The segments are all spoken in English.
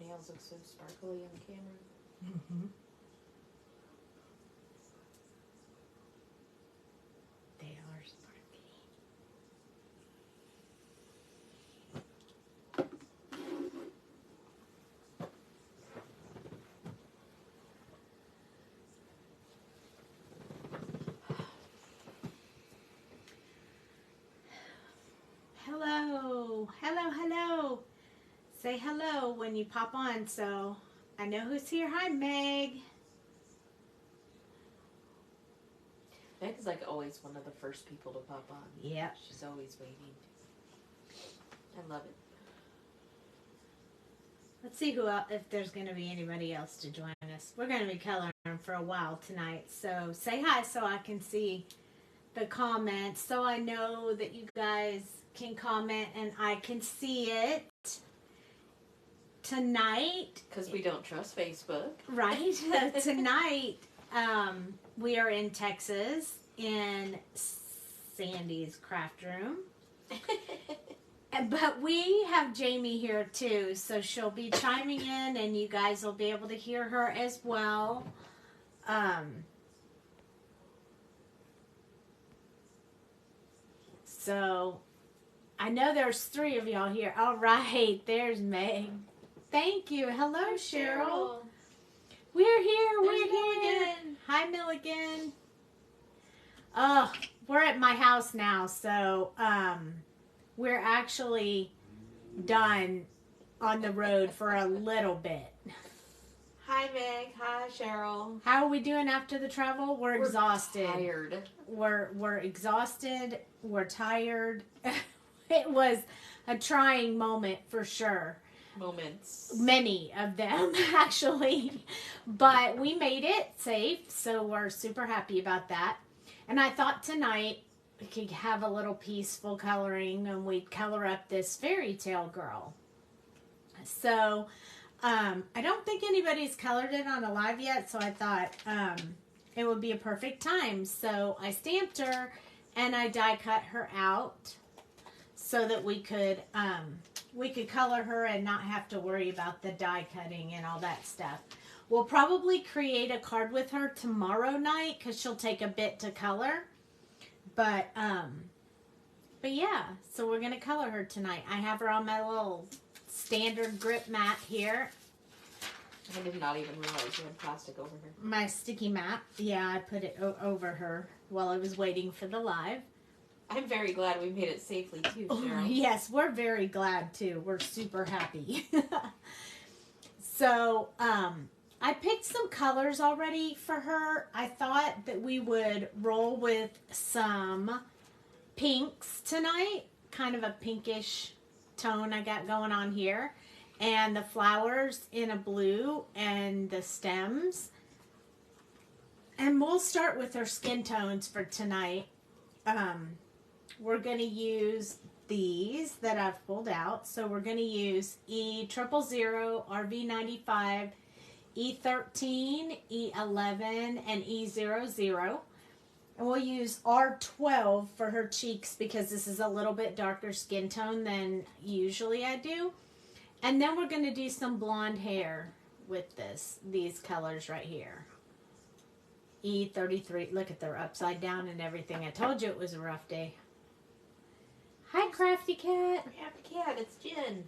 nails look so sparkly on camera. Mm-hmm. They are sparkly. Hello, hello, hello. Say hello when you pop on so I know who's here. Hi, Meg. Meg is like always one of the first people to pop on. Yep. She's always waiting. I love it. Let's see if there's going to be anybody else to join us. We're going to be coloring for a while tonight. So say hi so I can see the comments, so I know that you guys can comment and I can see it tonight. Because we don't trust Facebook. Right. Tonight, we are in Texas in Sandy's craft room. But we have Jamie here too, so she'll be chiming in and you guys will be able to hear her as well. So I know there's 3 of y'all here. All right, there's Meg. Thank you. Hello, Cheryl. We're here. We're here. Milligan. Hi, Milligan. Oh, we're at my house now, so we're actually done on the road for a little bit. Hi, Meg. Hi, Cheryl. How are we doing after the travel? We're exhausted. Tired. We're exhausted. We're tired. It was a trying moment for sure. Moments. Many of them, actually. But we made it safe, so we're super happy about that. And I thought tonight we could have a little peaceful coloring and we'd color up this fairy tale girl. So, I don't think anybody's colored it on a live yet, so I thought it would be a perfect time. So I stamped her and I die cut her out so that we could color her and not have to worry about the die cutting and all that stuff. We'll probably create a card with her tomorrow night because she'll take a bit to color. But yeah, so we're going to color her tonight. I have her on my little standard grip mat here. I did not even realize you had plastic over here. My sticky mat. Yeah, I put it over her while I was waiting for the live. I'm very glad we made it safely too, Cheryl. Yes, we're very glad too. We're super happy. So, I picked some colors already for her. I thought that we would roll with some pinks tonight. Kind of a pinkish tone I got going on here. And the flowers in a blue and the stems. And we'll start with her skin tones for tonight. We're going to use these that I've pulled out. So we're going to use E000, RV95, E13, E11, and E00. And we'll use R12 for her cheeks because this is a little bit darker skin tone than usually I do. And then we're going to do some blonde hair with these colors right here. E33, look at they're upside down and everything. I told you it was a rough day. Hi, Crafty Cat. Crafty Cat, it's Jen.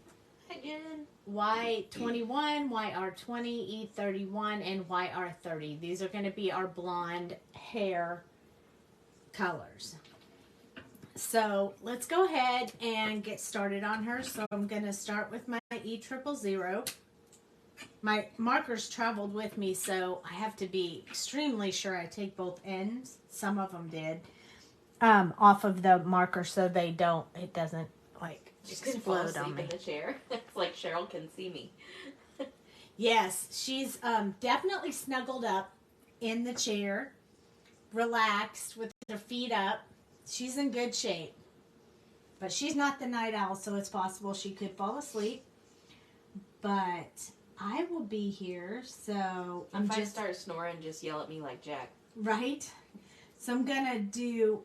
Hi, Jen. Y21, YR20, E31, and YR30. These are going to be our blonde hair colors. So let's go ahead and get started on her. So I'm going to start with my E000. My markers traveled with me, so I have to be extremely sure I take both ends. Some of them did. Off of the marker so it doesn't like She's going to fall explode on asleep me. in the chair. It's like Cheryl can see me. Yes, she's definitely snuggled up in the chair, relaxed with her feet up. She's in good shape. But she's not the night owl, so it's possible she could fall asleep. But I will be here, so If I start snoring, just yell at me like Jack. Right? So I'm going to do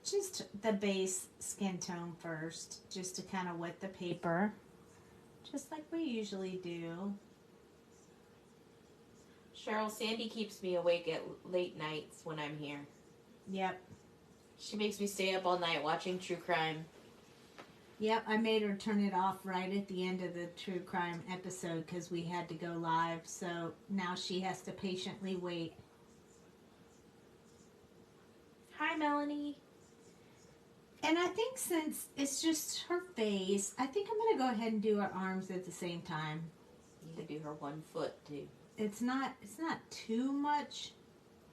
just the base skin tone first, just to kind of wet the paper. just like we usually do. Cheryl, Sandy keeps me awake at late nights when I'm here. Yep. She makes me stay up all night watching true crime. Yep, I made her turn it off right at the end of the true crime episode because we had to go live. So now she has to patiently wait. Hi, Melanie. And I think since it's just her face, I think I'm going to go ahead and do her arms at the same time. You can do her 1 foot, too. It's not too much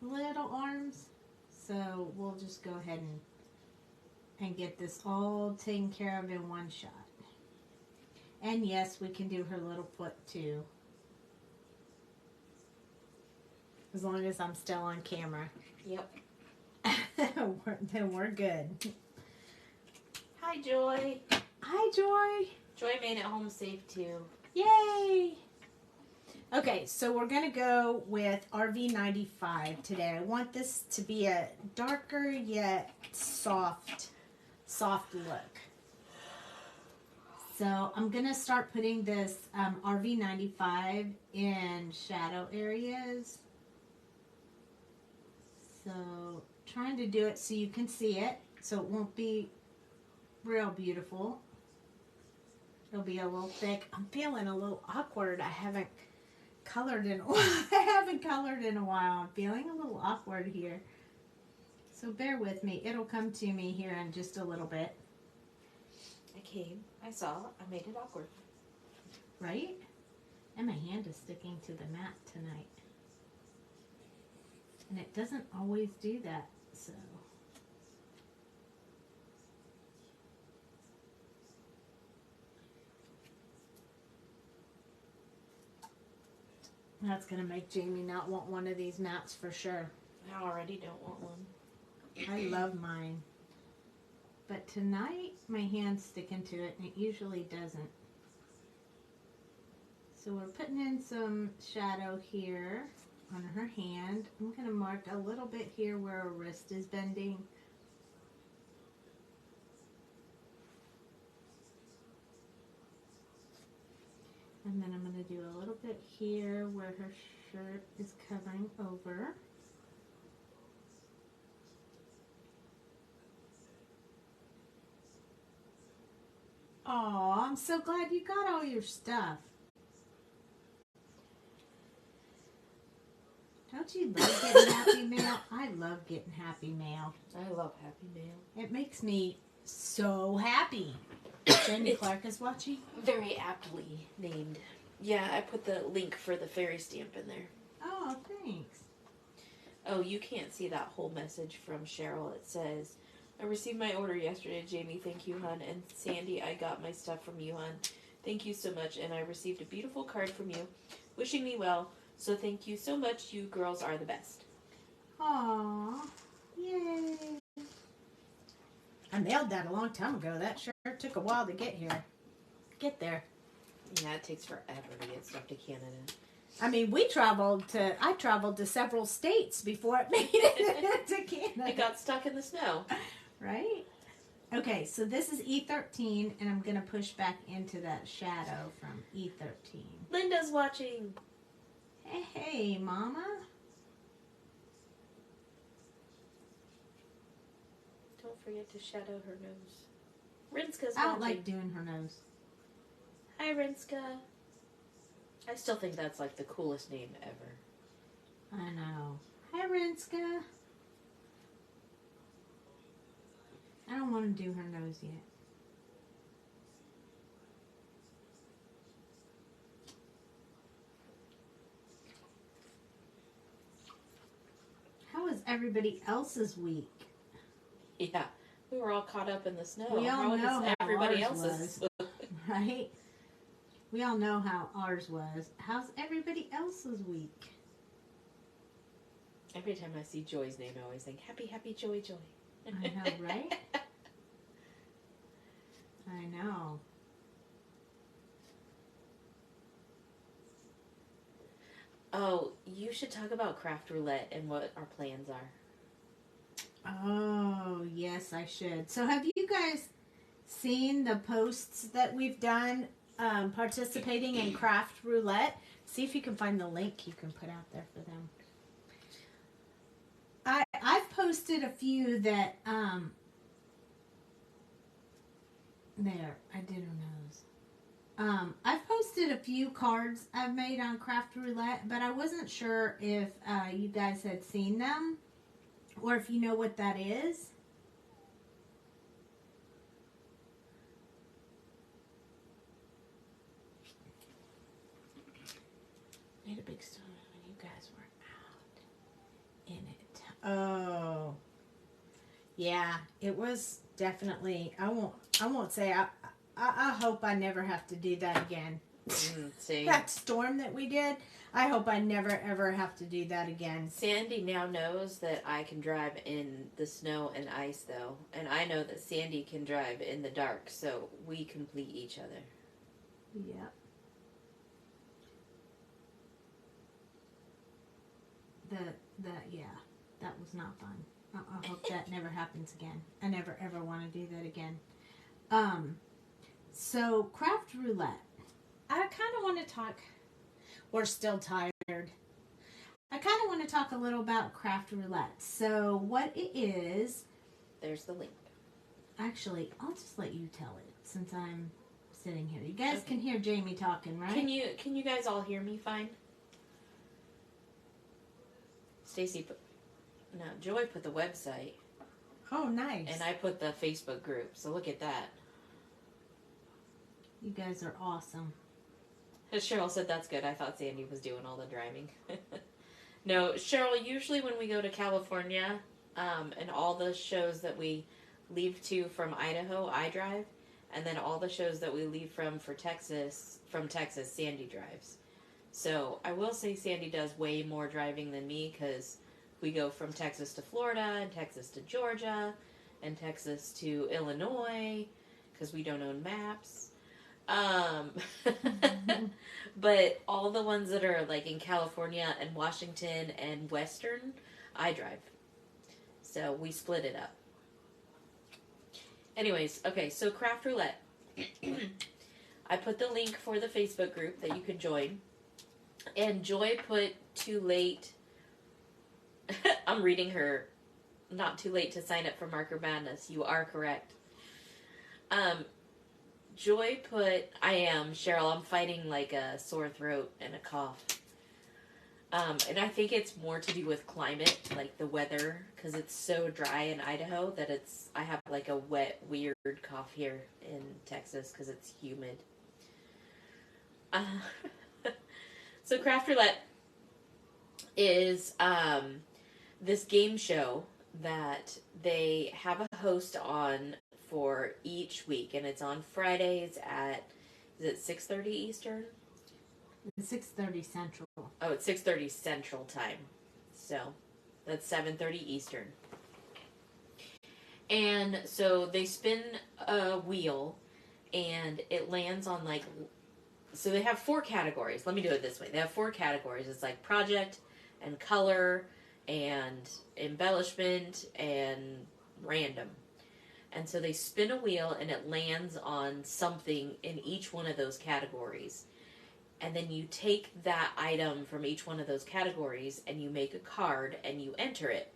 little arms. So we'll just go ahead and get this all taken care of in one shot. And yes, we can do her little foot too. As long as I'm still on camera. Yep. Then we're good. Hi, Joy. Hi, Joy. Joy made it home safe, too. Yay! Okay, so we're going to go with RV95 today. I want this to be a darker yet soft look. So I'm going to start putting this RV95 in shadow areas. So trying to do it so you can see it, so it won't be real beautiful. It'll be a little thick. I'm feeling a little awkward. I haven't colored in a while. I'm feeling a little awkward here. So bear with me. It'll come to me here in just a little bit. I came. I saw. I made it awkward. Right? And my hand is sticking to the mat tonight. And it doesn't always do that, so. That's going to make Jamie not want one of these mats for sure. I already don't want one. I love mine. But tonight, my hand's sticking to it, and it usually doesn't. So we're putting in some shadow here on her hand. I'm going to mark a little bit here where her wrist is bending. And then I'm going to do a little bit here where her shirt is covering over. Aw, I'm so glad you got all your stuff. Don't you love getting happy mail? I love getting happy mail. I love happy mail. It makes me so happy. Jamie Clark is watching. Very aptly named. Yeah, I put the link for the fairy stamp in there. Oh, thanks. Oh, you can't see that whole message from Cheryl. It says, I received my order yesterday, Jamie. Thank you, hon. And Sandy, I got my stuff from you, hon. Thank you so much. And I received a beautiful card from you, wishing me well. So thank you so much. You girls are the best. Aw, yay. I mailed that a long time ago. That sure took a while to get there. Yeah, it takes forever to get stuff to Canada. I mean, I traveled to several states before it made it to Canada. It got stuck in the snow. Right? Okay, so this is E13, and I'm going to push back into that shadow from E13. Linda's watching. Hey, Mama. Don't forget to shadow her nose. Rinska's I don't watching. like doing her nose. Hi, Rinska. I still think that's like the coolest name ever. I know. Hi, Rinska. I don't want to do her nose yet. How was everybody else's week? Yeah, we were all caught up in the snow. We all know how everybody ours else's was. Right? We all know how ours was. How's everybody else's week? Every time I see Joy's name, I always think, happy, happy, Joy, Joy. I know, right? I know. Oh, you should talk about craft roulette and what our plans are. Oh, yes, I should. So have you guys seen the posts that we've done participating in Craft Roulette. See if you can find the link you can put out there for them. I've posted a few that there, I did on those. I've posted a few cards I've made on Craft Roulette, but I wasn't sure if you guys had seen them or if you know what that is. Made a big story when you guys were out in it. Oh, yeah, it was definitely. I won't say. I hope I never have to do that again. See, that storm that we did. I hope I never ever have to do that again. Sandy now knows that I can drive in the snow and ice, though, and I know that Sandy can drive in the dark. So we complete each other. Yep. That was not fun. I hope that never happens again. I never ever want to do that again. So Craft Roulette. I kind of want to talk. We're still tired. I kind of want to talk a little about Craft Roulette. So what it is. There's the link. Actually, I'll just let you tell it since I'm sitting here. You guys can hear Jamie talking, right? Can you guys all hear me fine? Stacy Joy put the website. Oh, nice. And I put the Facebook group. So look at that. You guys are awesome. Cheryl said that's good. I thought Sandy was doing all the driving. No, Cheryl, usually when we go to California, and all the shows that we leave to from Idaho, I drive. And then all the shows that we leave from Texas, Sandy drives. So I will say Sandy does way more driving than me because we go from Texas to Florida and Texas to Georgia and Texas to Illinois because we don't own maps. But all the ones that are like in California and Washington and Western, I drive. So we split it up. Anyways, okay, so Craft Roulette. I put the link for the Facebook group that you can join. And Joy put too late. I'm reading her. Not too late to sign up for Marker Madness. You are correct. Joy put, I am, Cheryl, I'm fighting like a sore throat and a cough. And I think it's more to do with climate, like the weather, because it's so dry in Idaho that I have like a wet, weird cough here in Texas because it's humid. So Craft Roulette is this game show that they have a host on for each week, and it's on Fridays at, is it 6:30 Eastern? 6:30 Central. Oh, it's 6:30 Central Time. So that's 7:30 Eastern. And so they spin a wheel, and it lands on like. So they have 4 categories. Let me do it this way. They have 4 categories. It's like project and color and embellishment and random. And so they spin a wheel and it lands on something in each one of those categories. And then you take that item from each one of those categories and you make a card and you enter it.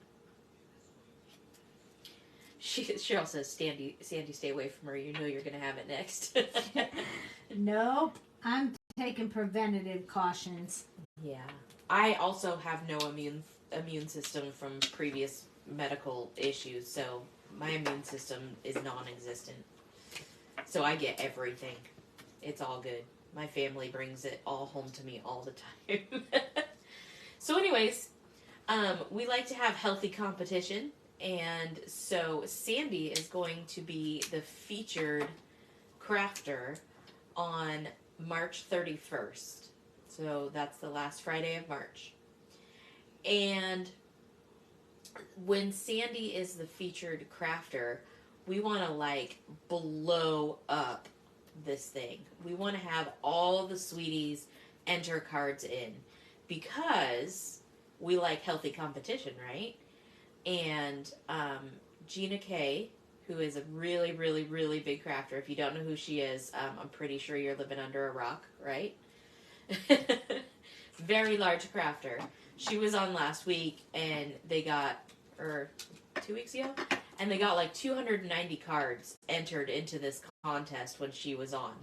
Cheryl says, Sandy, stay away from her. You know you're going to have it next. Nope. I'm taking preventative cautions. Yeah. I also have no immune system from previous medical issues, so my immune system is non-existent. So I get everything. It's all good. My family brings it all home to me all the time. So anyways, we like to have healthy competition, and so Sandy is going to be the featured crafter on March 31st. So that's the last Friday of March. And when Sandy is the featured crafter, we want to like blow up this thing. We want to have all the sweeties enter cards in because we like healthy competition, right? And Gina Kay, who is a really, really, really big crafter. If you don't know who she is, I'm pretty sure you're living under a rock, right? Very large crafter. She was on last week, and they got, or 2 weeks ago, and they got like 290 cards entered into this contest when she was on.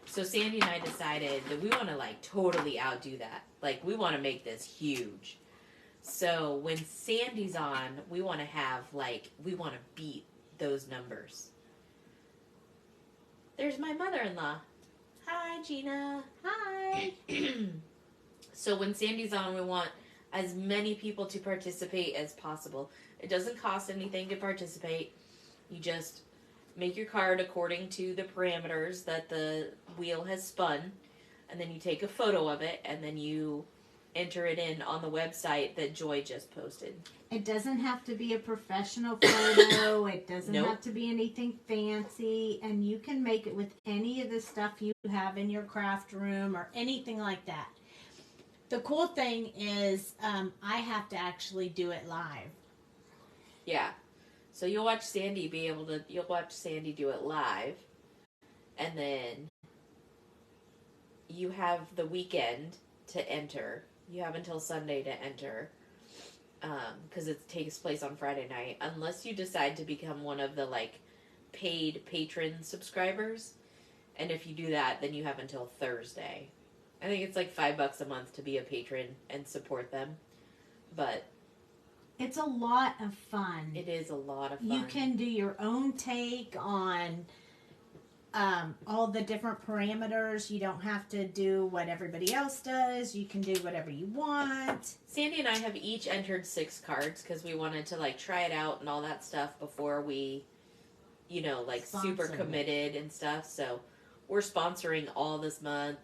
So Sandy and I decided that we want to like totally outdo that. Like we want to make this huge. So when Sandy's on, we want to have like, we want to beat those numbers. There's my mother-in-law. Hi, Gina. Hi. So when Sandy's on, we want as many people to participate as possible. It doesn't cost anything to participate. You just make your card according to the parameters that the wheel has spun, and then you take a photo of it, and then you enter it in on the website that Joy just posted. It doesn't have to be a professional photo. It doesn't Nope. have to be anything fancy. And you can make it with any of the stuff you have in your craft room or anything like that. The cool thing is I have to actually do it live. Yeah. So you'll watch Sandy do it live, and then you have the weekend to enter. You have until Sunday to enter, because it takes place on Friday night, unless you decide to become one of the like paid patron subscribers. And if you do that, then you have until Thursday. I think it's like $5 a month to be a patron and support them, but It's a lot of fun. it is a lot of fun. You can do your own take on all the different parameters. You don't have to do what everybody else does. You can do whatever you want. Sandy and I have each entered 6 cards because we wanted to like try it out and all that stuff before we, like super Sponsor it. committed and stuff. So we're sponsoring all this month.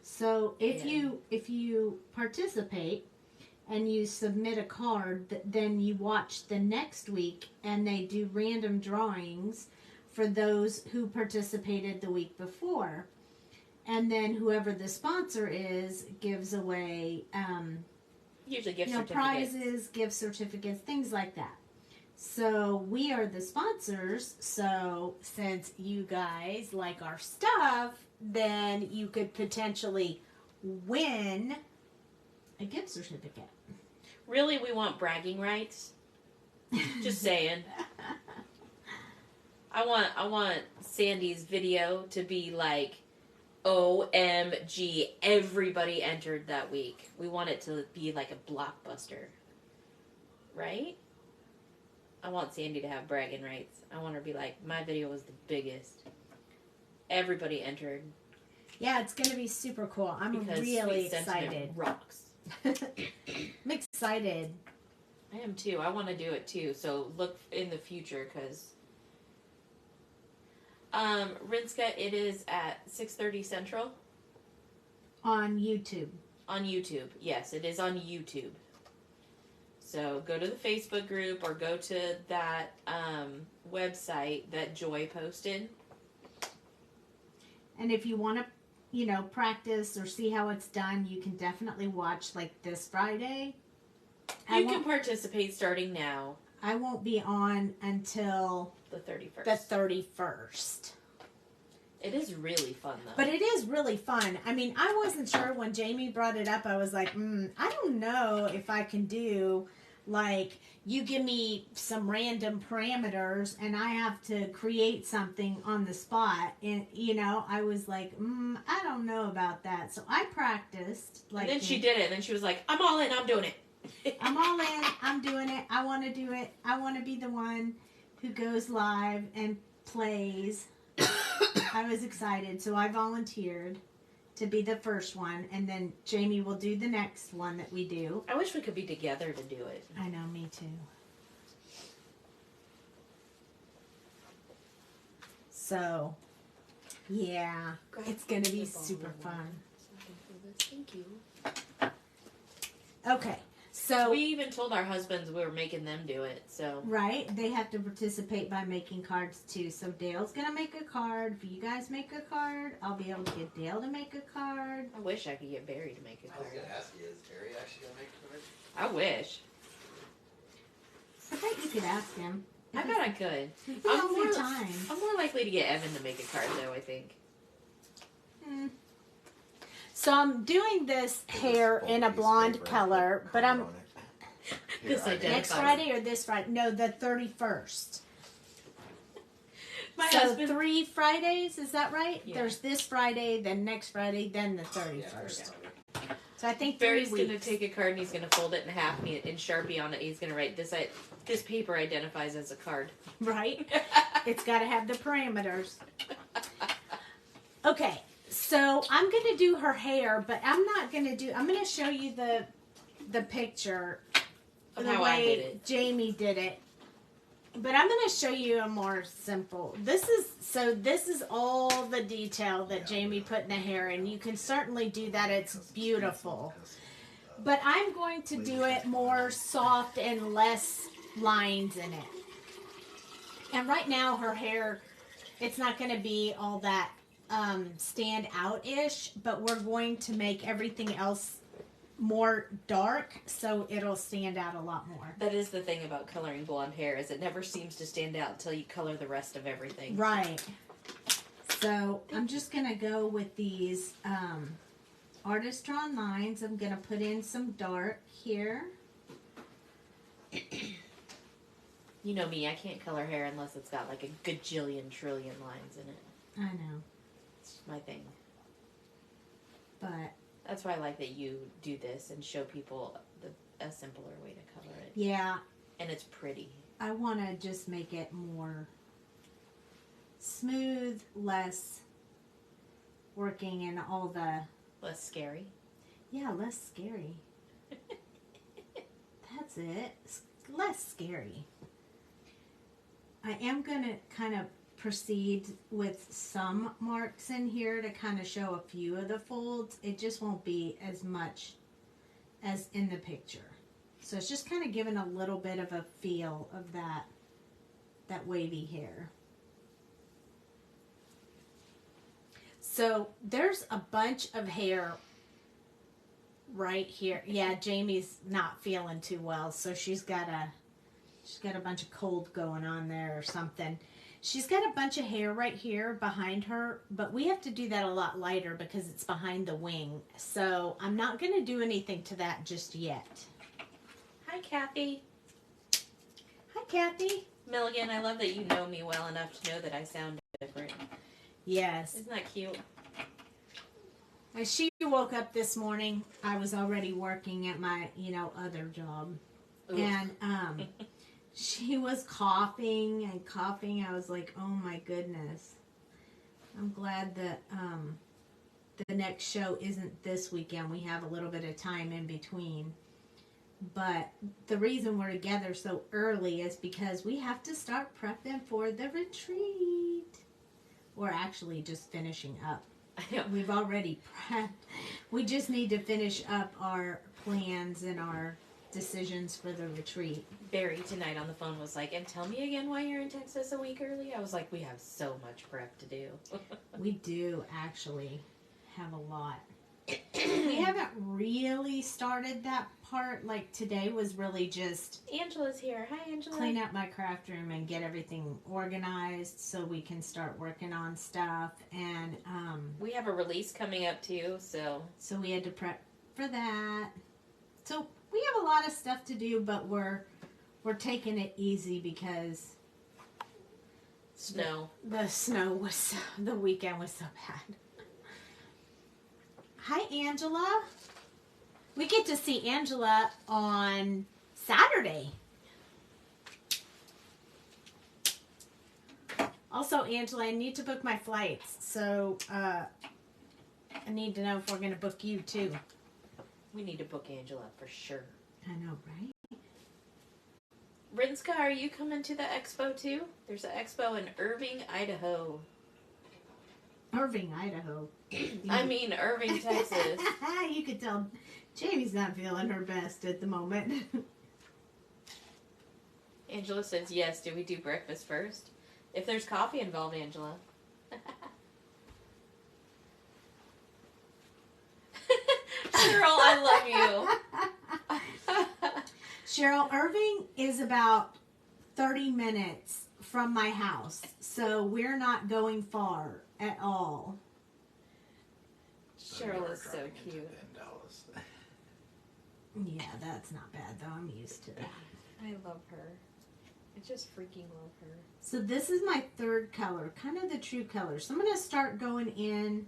So if you participate and you submit a card, then you watch the next week and they do random drawings for those who participated the week before. And then whoever the sponsor is gives away Usually gift certificates. prizes, gift certificates, things like that. So we are the sponsors. So since you guys like our stuff, then you could potentially win a gift certificate. Really, we want bragging rights. Just saying. I want Sandy's video to be like, OMG, everybody entered that week. We want it to be like a blockbuster. Right? I want Sandy to have bragging rights. I want her to be like, my video was the biggest. Everybody entered. Yeah, it's going to be super cool. I'm Because really Sweet Sentiment excited. rocks. I'm excited. I am too. I want to do it too. So look in the future because Rinska, it is at 6:30 Central On YouTube. on YouTube. Yes, it is on YouTube. So go to the Facebook group or go to that website that Joy posted. And if you want to, practice or see how it's done, you can definitely watch like this Friday. You can participate starting now, I won't be on until the 31st. the 31st. It is really fun though. But it is really fun. I mean, I wasn't sure when Jamie brought it up. I was like, I don't know if I can do, like, you give me some random parameters and I have to create something on the spot. And, I was like, I don't know about that. So I practiced. And then she did it. And then she was like, I'm all in. I'm doing it. I'm all in. I'm doing it. I want to do it. I want to be the one who goes live and plays. I was excited, so I volunteered to be the first one, and then Jamie will do the next one that we do. I wish we could be together to do it. I know, me too. So, yeah, it's going to be super fun. Thank you. Okay, so... We even told our husbands we were making them do it, so... Right, they have to participate by making cards too. So Dale's going to make a card. If you guys make a card, I'll be able to get Dale to make a card. I wish I could get Barry to make a I was card. going to ask you, is Barry actually going to make a card? I wish. I bet you could ask him. I bet I could. It's the only time. I'm more likely to get Evan to make a card, though, I think. So I'm doing this hair in a blonde color, but I'm... Next Friday or this Friday? No, the 31st. So husband... 3 Fridays, is that right? Yeah. There's this Friday, then next Friday, then the 31st. So I think Barry's going to take a card and he's going to fold it in half and in Sharpie on it. He's going to write, this paper identifies as a card. Right? It's got to have the parameters. Okay, so I'm going to do her hair, but I'm going to show you the picture Of the how I did way it. Jamie did it. But I'm going to show you a more simple. This is all the detail that Jamie put in the hair, and you can certainly do that. It's beautiful. But I'm going to do it more soft and less lines in it. And right now her hair, it's not going to be all that stand out-ish, but we're going to make everything else more dark, so it'll stand out a lot more. That is the thing about coloring blonde hair, is it never seems to stand out until you color the rest of everything. Right. So I'm just going to go with these artist drawn lines. I'm going to put in some dark here. You know me, I can't color hair unless it's got like a gajillion trillion lines in it. I know. It's my thing. But that's why I like that you do this and show people a simpler way to color it. Yeah. And it's pretty. I want to just make it more smooth, less working in all the... Less scary. Yeah, less scary. That's it. Less scary. I am going to kind of proceed with some marks in here to kind of show a few of the folds. It just won't be as much as in the picture. So it's just kind of giving a little bit of a feel of that wavy hair. So there's a bunch of hair right here. Yeah, Jamie's not feeling too well, so she's got a bunch of cold going on there or something. She's got a bunch of hair right here behind her, but we have to do that a lot lighter because it's behind the wing. So I'm not going to do anything to that just yet. Hi, Kathy. Hi, Kathy. Milligan, I love that you know me well enough to know that I sound different. Yes. Isn't that cute? As she woke up this morning, I was already working at my, other job. Oof. And she was coughing and coughing. I was like, oh my goodness. I'm glad that the next show isn't this weekend. We have a little bit of time in between. But the reason we're together so early is because we have to start prepping for the retreat. We're actually just finishing up. We've already prepped. We just need to finish up our plans and our decisions for the retreat. Barry tonight on the phone was like, and tell me again why you're in Texas a week early. I was like, we have so much prep to do. We do actually have a lot. We haven't really started that part. Like today was really just Angela's here. Hi, Angela. Clean up my craft room and get everything organized so we can start working on stuff. And we have a release coming up too, so we had to prep for that. So we have a lot of stuff to do, but we're taking it easy because snow. The snow was the weekend was so bad. Hi, Angela. We get to see Angela on Saturday. Also, Angela, I need to book my flights, so I need to know if we're going to book you too. We need to book Angela for sure. I know, right? Rinska, are you coming to the expo too? There's an expo in Irving, Idaho. Irving, Idaho. I mean Irving, Texas. You could tell Jamie's not feeling her best at the moment. Angela says, yes, do we do breakfast first? If there's coffee involved, Angela. Cheryl, I love you. Cheryl, Irving is about 30 minutes from my house. So we're not going far at all. Cheryl is so cute. Yeah, that's not bad though. I'm used to that. I love her. I just freaking love her. So this is my third color, kind of the true color. So I'm going to start going in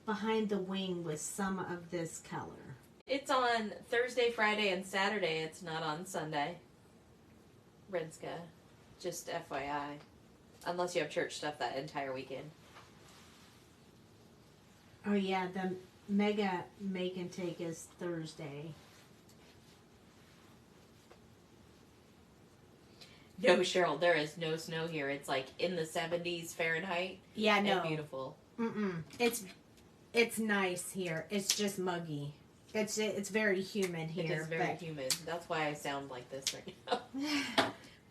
behind the wing with some of this color. It's on Thursday, Friday, and Saturday. It's not on Sunday. Renska. Just FYI. Unless you have church stuff that entire weekend. Oh yeah, the mega make and take is Thursday. No, Cheryl, there is no snow here. It's like in the 70s Fahrenheit. Yeah, no. And beautiful. It's nice here. It's just muggy. It's very humid here. It is very humid. That's why I sound like this right now.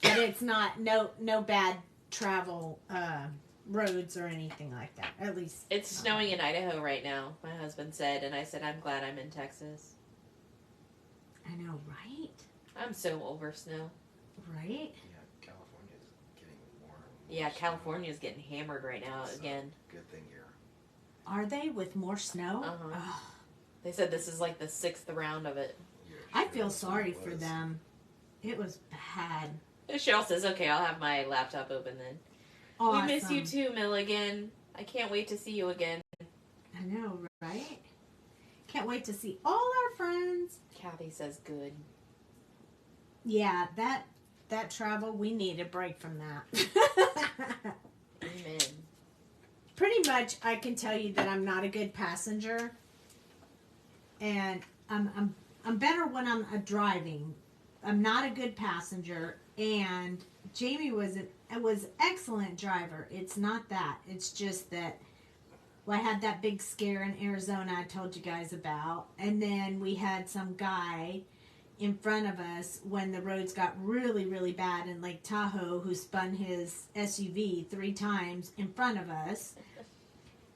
But it's not no bad travel roads or anything like that. At least it's snowing in Idaho right now, my husband said, and I said I'm glad I'm in Texas. I know, right? I'm so over snow. Right? Yeah, California's getting hammered right now again. Good thing here. Are they with more snow? Uh-huh. Oh, They said this is like the 6th round of it. I feel sorry for them. It was bad. Cheryl says, okay, I'll have my laptop open then. Awesome. We miss you too, Milligan. I can't wait to see you again. I know, right? Can't wait to see all our friends. Kathy says good. Yeah, that travel, we need a break from that. Amen. Pretty much, I can tell you that I'm not a good passenger, and I'm better when I'm driving. I'm not a good passenger, and Jamie was an excellent driver. It's not that. It's just that I had that big scare in Arizona I told you guys about, and then we had some guy in front of us when the roads got really, really bad in Lake Tahoe who spun his SUV 3 times in front of us.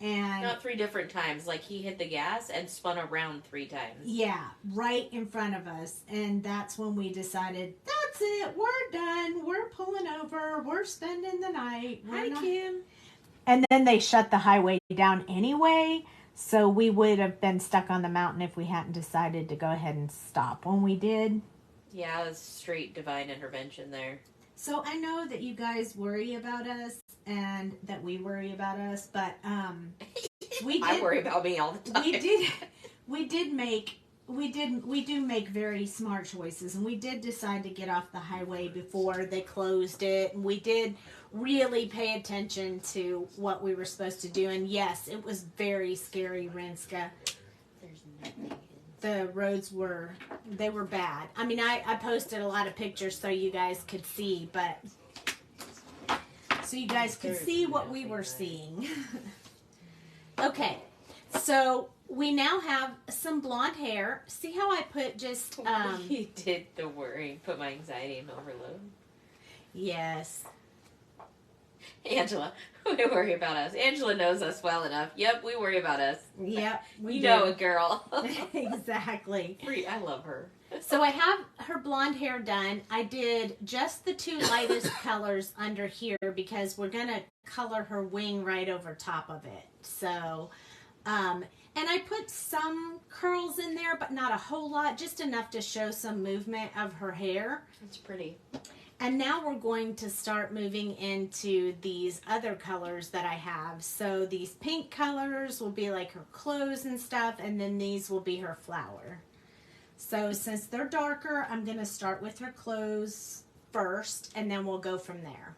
And not 3 different times. Like he hit the gas and spun around 3 times. Yeah, right in front of us. And that's when we decided, that's it. We're done. We're pulling over. We're spending the night. Hi, Kim. And then they shut the highway down anyway. So we would have been stuck on the mountain if we hadn't decided to go ahead and stop when we did. Yeah, it was straight divine intervention there. So I know that you guys worry about us and that we worry about us, but we did, I worry about me all the time. We do make very smart choices, and we did decide to get off the highway before they closed it, and we did really pay attention to what we were supposed to do. And yes, it was very scary, Renska. There's nothing. The roads were bad. I mean, I posted a lot of pictures so you guys could see, but so you guys could see what we were seeing. Okay, so we now have some blonde hair. See how I put just You did the worry, put my anxiety in overload. Yes. Angela, we worry about us. Angela knows us well enough. Yep, we worry about us. Yep, we you do. know it, girl. Exactly. I love her. So I have her blonde hair done. I did just the 2 lightest colors under here because we're going to color her wing right over top of it. So, and I put some curls in there, but not a whole lot, just enough to show some movement of her hair. It's pretty. And now we're going to start moving into these other colors that I have. So these pink colors will be like her clothes and stuff, and then these will be her flower. So since they're darker, I'm going to start with her clothes first, and then we'll go from there.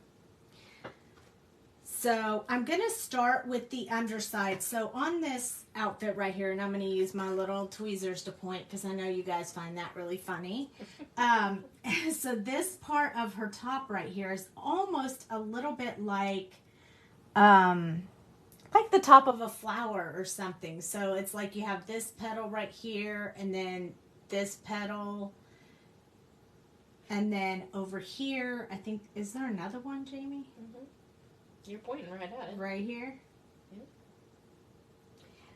So I'm going to start with the underside. So on this outfit right here, and I'm going to use my little tweezers to point because I know you guys find that really funny. So this part of her top right here is almost a little bit like the top of a flower or something. So it's like you have this petal right here, and then this petal, and then over here, I think, is there another one, Jamie? Mm-hmm. You're pointing right at it. Right here? Yep.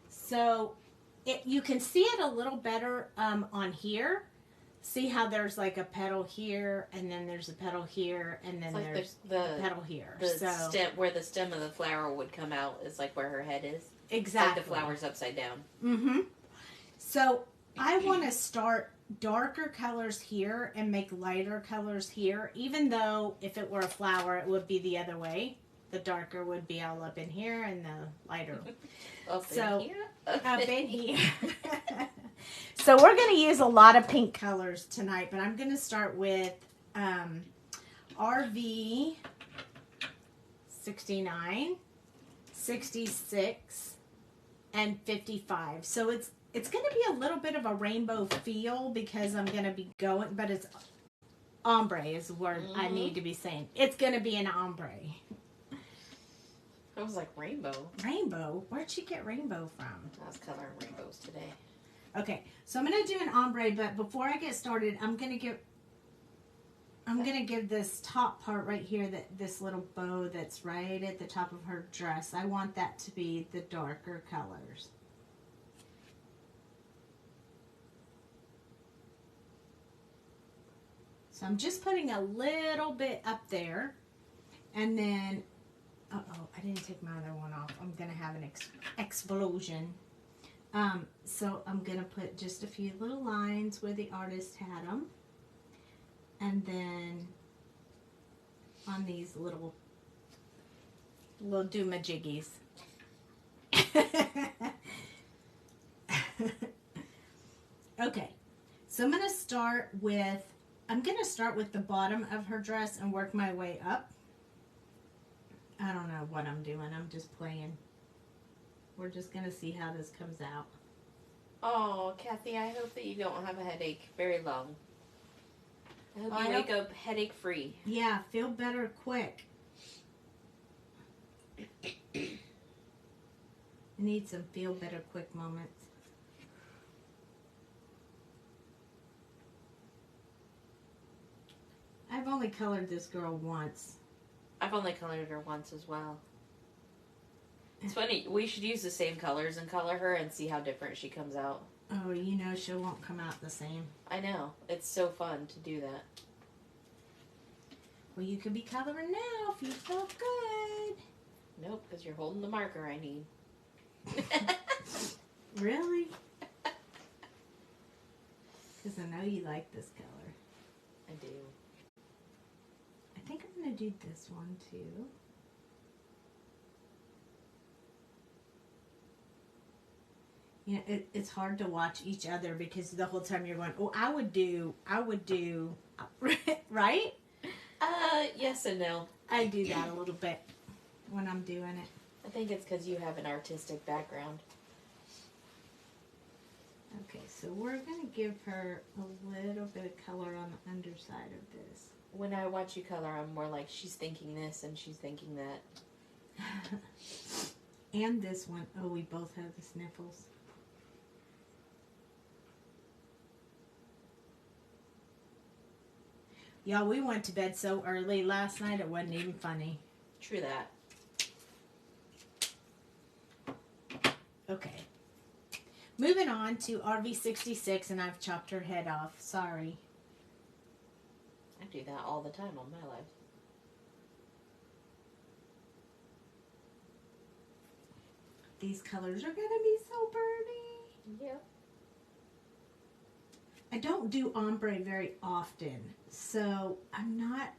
So you can see it a little better on here. See how there's like a petal here, and then there's a petal here, and then like there's the a petal here. The So stem, where the stem of the flower would come out is like where her head is. exactly. Like the flower's upside down. Mm-hmm. So I want to start darker colors here and make lighter colors here, even though if it were a flower, it would be the other way. The darker would be all up in here, and the lighter up in here. Up in here. So we're going to use a lot of pink colors tonight, but I'm going to start with RV 69, 66, and 55. So it's going to be a little bit of a rainbow feel because I'm going to be going, but it's ombre is the word I need to be saying. It's going to be an ombre. I was like, rainbow? Rainbow? Where'd she get rainbow from? I was coloring rainbows today. Okay, so I'm going to do an ombre, but before I get started, I'm going to give this top part right here, this little bow that's right at the top of her dress. I want that to be the darker colors. So I'm just putting a little bit up there, and then, uh-oh, I didn't take my other one off. I'm going to have an explosion. So I'm going to put just a few little lines where the artist had them. And then on these little doomajiggies. Okay. So I'm going to start with the bottom of her dress and work my way up. I don't know what I'm doing. I'm just playing. We're just going to see how this comes out. Oh, Kathy, I hope that you don't have a headache very long. I hope you wake up headache free. Yeah, feel better quick. I need some feel better quick moments. I've only colored this girl once. I've only colored her once as well. It's funny, we should use the same colors and color her and see how different she comes out. Oh, you know she won't come out the same. I know. It's so fun to do that. Well, you could be coloring now if you feel good. Nope, because you're holding the marker I need. Really? Because I know you like this color. I do. I think I'm going to do this one too. Yeah, it's hard to watch each other because the whole time you're going, oh, I would do, right? Yes and no. I do that a little bit when I'm doing it. I think it's because you have an artistic background. Okay, so we're going to give her a little bit of color on the underside of this. When I watch you color, I'm more like, she's thinking this and she's thinking that. And this one. Oh, we both have the sniffles. Y'all, we went to bed so early last night, it wasn't even funny. True that. Okay. Moving on to RV66, and I've chopped her head off. Sorry. I do that all the time on my life. These colors are going to be so pretty. Yep. I don't do ombre very often, so I'm not...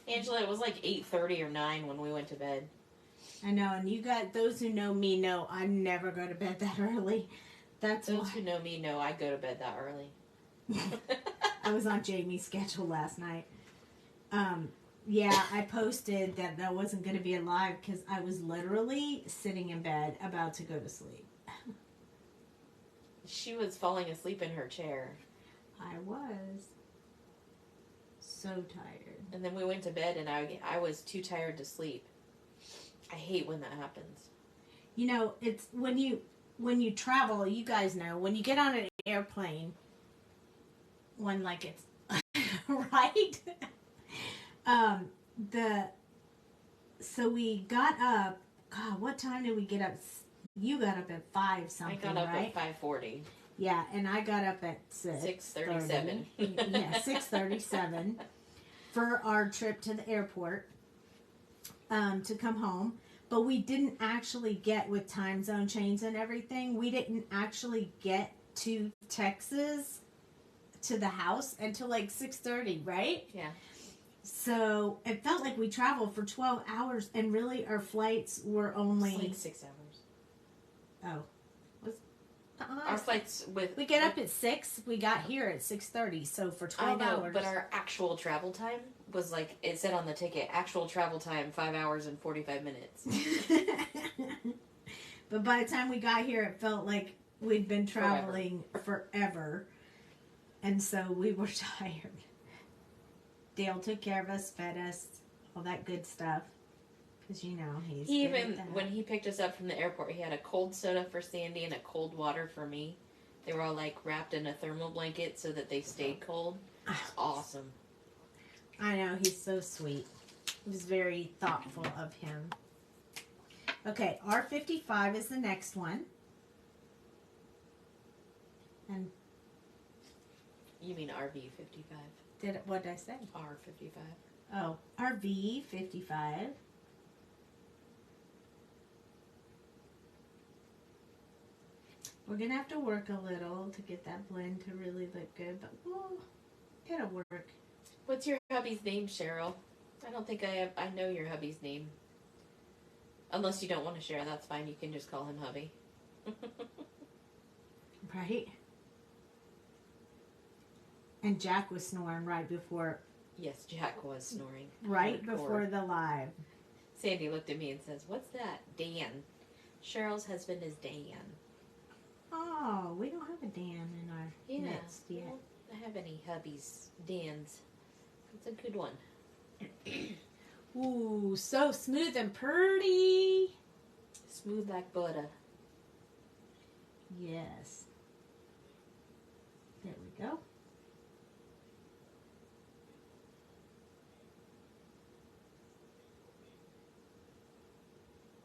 Angela, it was like 8:30 or 9 when we went to bed. I know, and you got those who know me know I never go to bed that early. That's Those who know me know I go to bed that early. I was on Jamie's schedule last night. Yeah, I posted that wasn't going to be alive because I was literally sitting in bed about to go to sleep. She was falling asleep in her chair. I was so tired. And then we went to bed and I was too tired to sleep. I hate when that happens. You know, it's when you travel, you guys know, when you get on an airplane, when like it's right? So we got up, God, what time did we get up? You got up at 5 something, I got up right? at 5:40. Yeah, and I got up at 6:37. Yeah, 6:37 for our trip to the airport to come home. But we didn't actually get, with time zone change and everything, we didn't actually get to Texas, to the house, until like 6:30, right? Yeah. So it felt like we traveled for 12 hours, and really our flights were only... It's like 6 hours. Oh. Our flights we get up at 6, we got here at 6:30, so for 12 I know, hours. but our actual travel time was like, it said on the ticket, actual travel time 5 hours and 45 minutes. But by the time we got here, it felt like we'd been traveling forever. And so we were tired. Dale took care of us, fed us, all that good stuff. Because, you know, he's He good even, at that. when he picked us up from the airport, he had a cold soda for Sandy and a cold water for me. They were all like wrapped in a thermal blanket so that they stayed cold. It's awesome. I know, he's so sweet. It was very thoughtful of him. Okay, R55 is the next one. And You mean RV 55? what did I say? R55. Oh, RV 55. We're going to have to work a little to get that blend to really look good, but it'll work. What's your hubby's name, Cheryl? I don't think I know your hubby's name. Unless you don't want to share, that's fine. You can just call him hubby. Right? And Jack was snoring right before... Yes, Jack was snoring. Right Hardcore. before the live. Sandy looked at me and says, "What's that?" Dan. Cheryl's husband is Dan. Oh, we don't have a Dan in our midst yet. I don't have any hubbies. Dan's. It's a good one. Ooh, so smooth and pretty. Smooth like butter. Yes. There we go.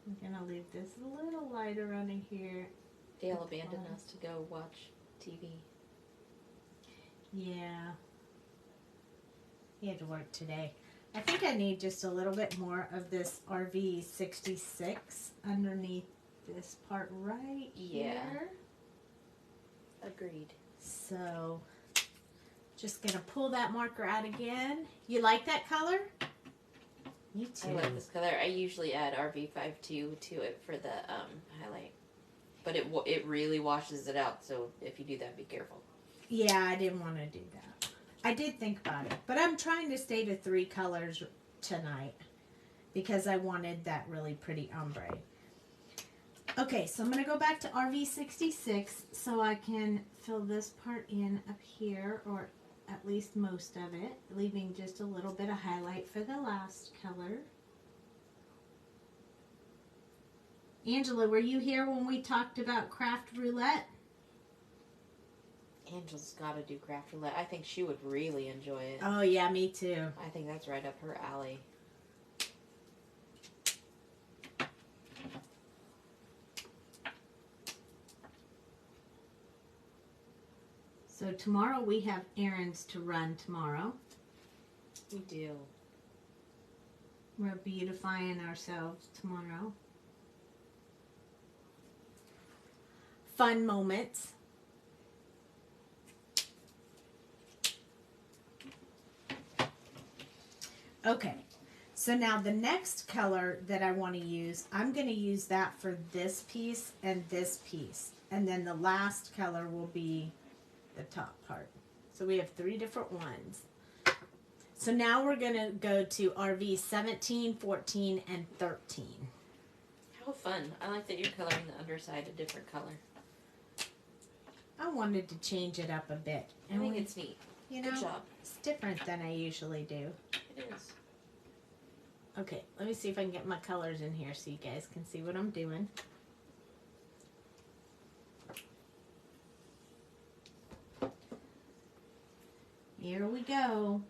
I'm going to leave this a little lighter under here. Dale abandoned us to go watch TV. Yeah. He had to work today. I think I need just a little bit more of this RV 66 underneath this part right here. Agreed. So, just going to pull that marker out again. You like that color? Me too. I like this color. I usually add RV52 to it for the highlight. But it really washes it out, so if you do that, be careful. Yeah, I didn't want to do that. I did think about it. But I'm trying to stay to 3 colors tonight because I wanted that really pretty ombre. Okay, so I'm going to go back to RV66 so I can fill this part in up here, or at least most of it, leaving just a little bit of highlight for the last color. Angela, were you here when we talked about craft roulette? Angela's got to do craft roulette. I think she would really enjoy it. Oh, yeah, me too. I think that's right up her alley. So tomorrow we have errands to run tomorrow. We do. We're beautifying ourselves tomorrow. Fun moments. Okay, so now the next color that I want to use, I'm going to use that for this piece and this piece. And then the last color will be the top part. So we have 3 different ones. So now we're going to go to RV 17, 14, and 13. How fun. I like that you're coloring the underside a different color. I wanted to change it up a bit. I think it's neat. You know, Good job. It's different than I usually do. It is. Okay, let me see if I can get my colors in here so you guys can see what I'm doing. Here we go.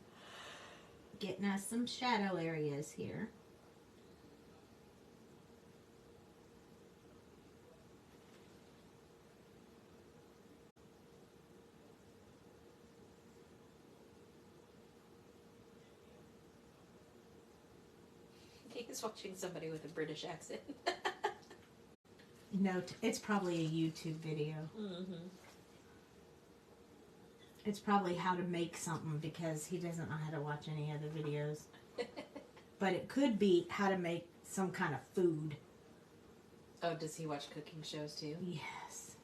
Getting us some shadow areas here. He's watching somebody with a British accent. No, it's probably a YouTube video. Mm-hmm. It's probably how to make something because he doesn't know how to watch any other videos. But it could be how to make some kind of food. Oh, does he watch cooking shows too? Yes.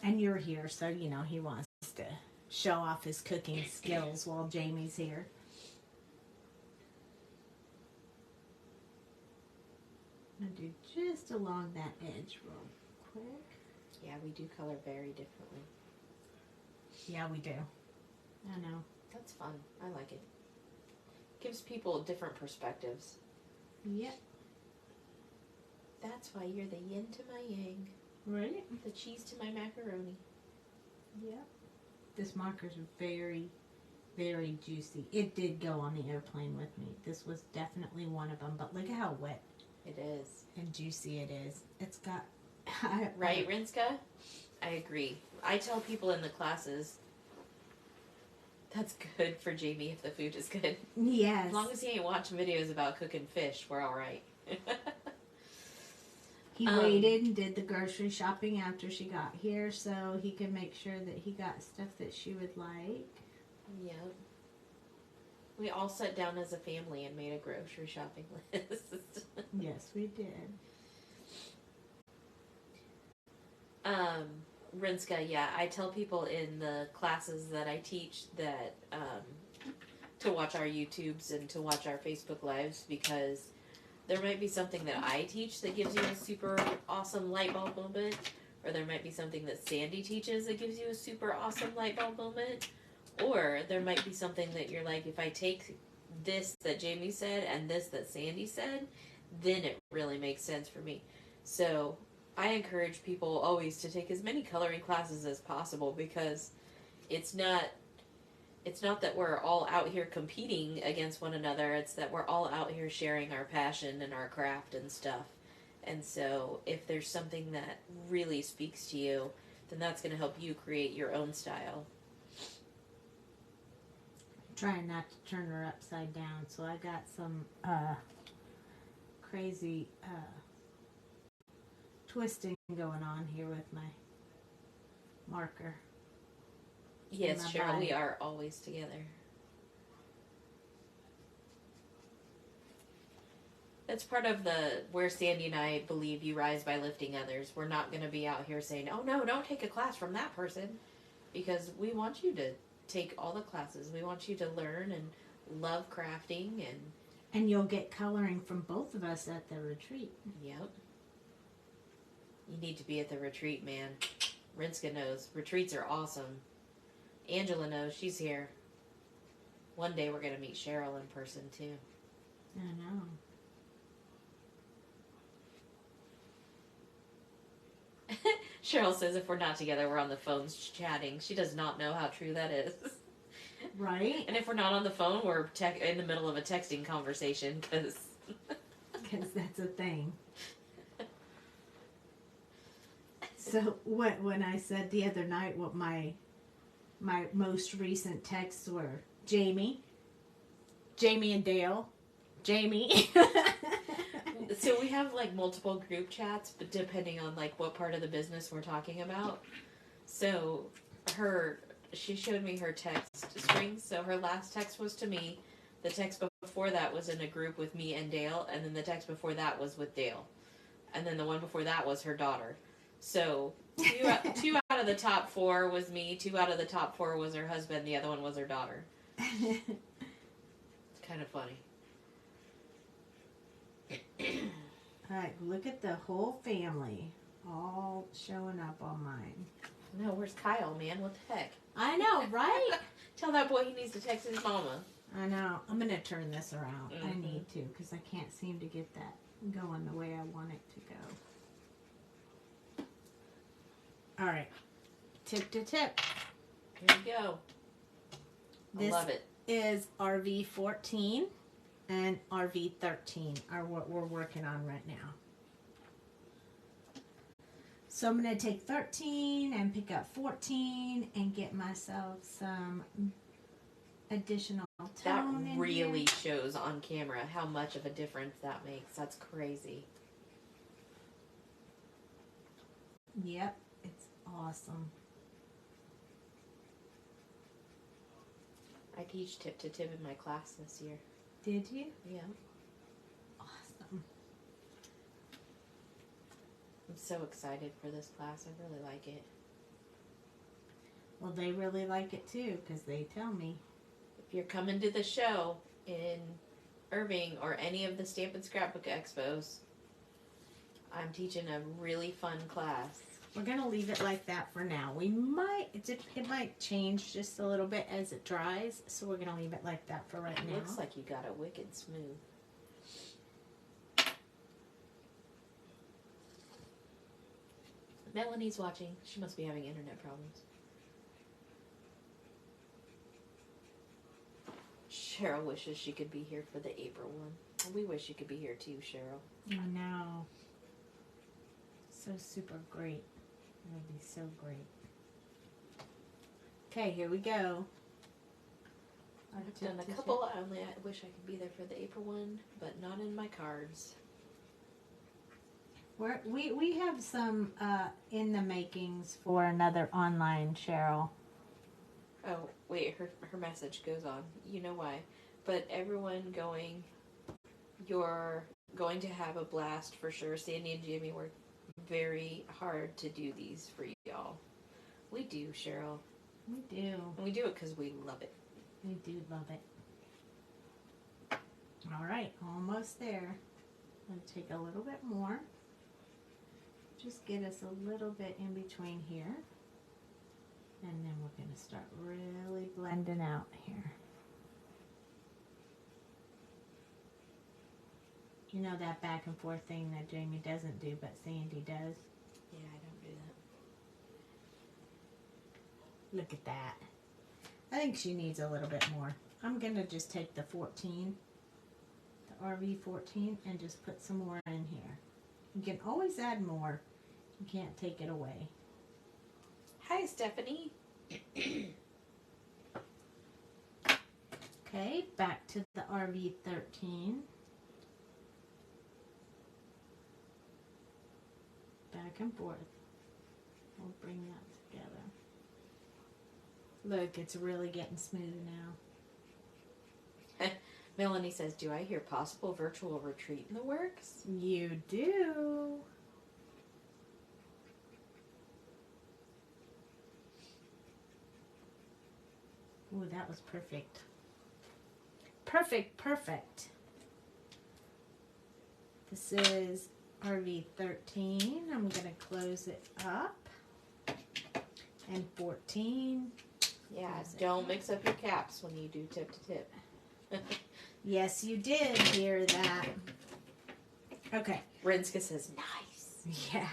And you're here, so you know he wants to show off his cooking skills while Jamie's here. I'm gonna do just along that edge real quick. Yeah, we do color very differently. Yeah, we do. I know. That's fun. I like it. Gives people different perspectives. Yep. That's why you're the yin to my yang. Right? The cheese to my macaroni. Yep. This marker's very, very juicy. It did go on the airplane with me. This was definitely one of them, but look at how wet It is. and juicy it is. It's got... Right, Rinska? I agree. I tell people in the classes, that's good for Jamie if the food is good. Yes. As long as he ain't watching videos about cooking fish, we're all right. He waited and did the grocery shopping after she got here so he could make sure that he got stuff that she would like. Yep. We all sat down as a family and made a grocery shopping list. Yes, we did. Rinska, yeah, I tell people in the classes that I teach that to watch our YouTubes and to watch our Facebook Lives because there might be something that I teach that gives you a super awesome light bulb moment, or there might be something that Sandy teaches that gives you a super awesome light bulb moment, or there might be something that you're like, if I take this that Jamie said and this that Sandy said, then it really makes sense for me. So I encourage people always to take as many coloring classes as possible because it's not that we're all out here competing against one another. It's that we're all out here sharing our passion and our craft and stuff. And so if there's something that really speaks to you, then that's going to help you create your own style. Trying not to turn her upside down, so I got some crazy twisting going on here with my marker. Yes, my Cheryl, body. we are always together. That's part of the where Sandy and I believe you rise by lifting others. We're not going to be out here saying, oh no, don't take a class from that person, because we want you to take all the classes. We want you to learn and love crafting And you'll get coloring from both of us at the retreat. Yep. You need to be at the retreat, man. Rinska knows. Retreats are awesome. Angela knows. She's here. One day we're going to meet Cheryl in person, too. I know. Cheryl says if we're not together, we're on the phones chatting. She does not know how true that is. Right? And if we're not on the phone, we're in the middle of a texting conversation, because... Because that's a thing. So when I said the other night what my most recent texts were, Jamie and Dale, Jamie. So we have like multiple group chats, but depending on like what part of the business we're talking about. So she showed me her text string. So her last text was to me. The text before that was in a group with me and Dale, and then the text before that was with Dale, and then the one before that was her daughter. So two out of the top 4 was me. 2 out of the top 4 was her husband. The other one was her daughter. It's kind of funny. All right, look at the whole family all showing up on mine. No, where's Kyle, man? What the heck? I know, right? Tell that boy he needs to text his mama. I know. I'm going to turn this around. I Mhm. need to because I can't seem to get that going the way I want it to go. All right. Tip to tip. Here we go. I love it. Is RV14 and RV13 are what we're working on right now. So I'm going to take 13 and pick up 14 and get myself some additional That tone in really here. shows on camera how much of a difference that makes. That's crazy. Yep, it's awesome. I teach tip to tip in my class this year. Did you? Yeah. Awesome. I'm so excited for this class. I really like it. Well, they really like it too because they tell me. If you're coming to the show in Irving or any of the Stamp and Scrapbook Expos, I'm teaching a really fun class. We're going to leave it like that for now. We might, it might change just a little bit as it dries, so we're going to leave it like that for right It now. looks like you got it wicked smooth. Melanie's watching. She must be having internet problems. Cheryl wishes she could be here for the April one. We wish you could be here too, Cheryl. I know. So super great. It would be so great. Okay, here we go. I've done a couple. I wish I could be there for the April one, but not in my cards. We have some in the makings for another online, Cheryl. Oh, wait, her message goes on. You know why. But everyone going, you're going to have a blast for sure. Sandy and Jamie work very hard to do these for y'all. We do, Cheryl. We do. And we do it because we love it. We do love it. All right, almost there. I'm going to take a little bit more. Just get us a little bit in between here. And then we're going to start really blending out here. You know that back and forth thing that Jamie doesn't do, but Sandy does? Yeah, I don't do that. Look at that. I think she needs a little bit more. I'm going to just take the 14, the RV 14, and just put some more in here. You can always add more. You can't take it away. Hi, Stephanie. Okay, back to the RV 13. Back and forth. We'll bring that together. Look, it's really getting smooth now. Melanie says, do I hear possible virtual retreat in the works? You do. Ooh, that was perfect. Perfect, perfect. This is RV 13. I'm going to close it up. And 14. Yeah, don't mix up your caps when you do tip to tip. Yes, you did hear that. Okay. Renska says, nice. Yeah.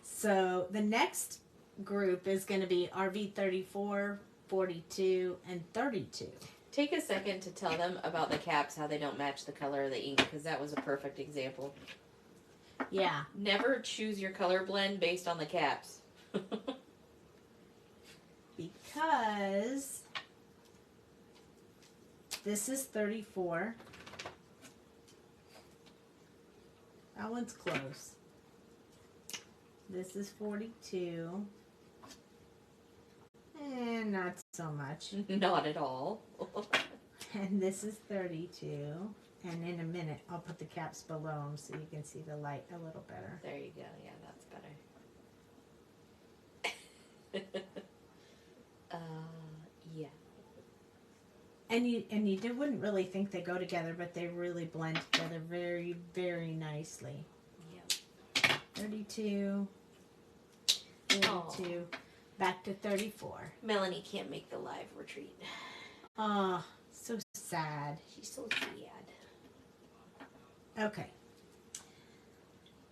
So the next group is going to be RV 34, 42, and 32. Take a second to tell them about the caps, how they don't match the color of the ink, because that was a perfect example. Yeah. Never choose your color blend based on the caps. Because this is 34. That one's close. This is 42. And not so much. Not at all. And this is 32. And in a minute, I'll put the caps below them so you can see the light a little better. There you go. Yeah, that's better. Yeah. And you wouldn't really think they go together, but they really blend together very, very nicely. Yep. 32, 32, Aww. back to 34. Melanie can't make the live retreat. Ah, so sad. She's so sad. Okay.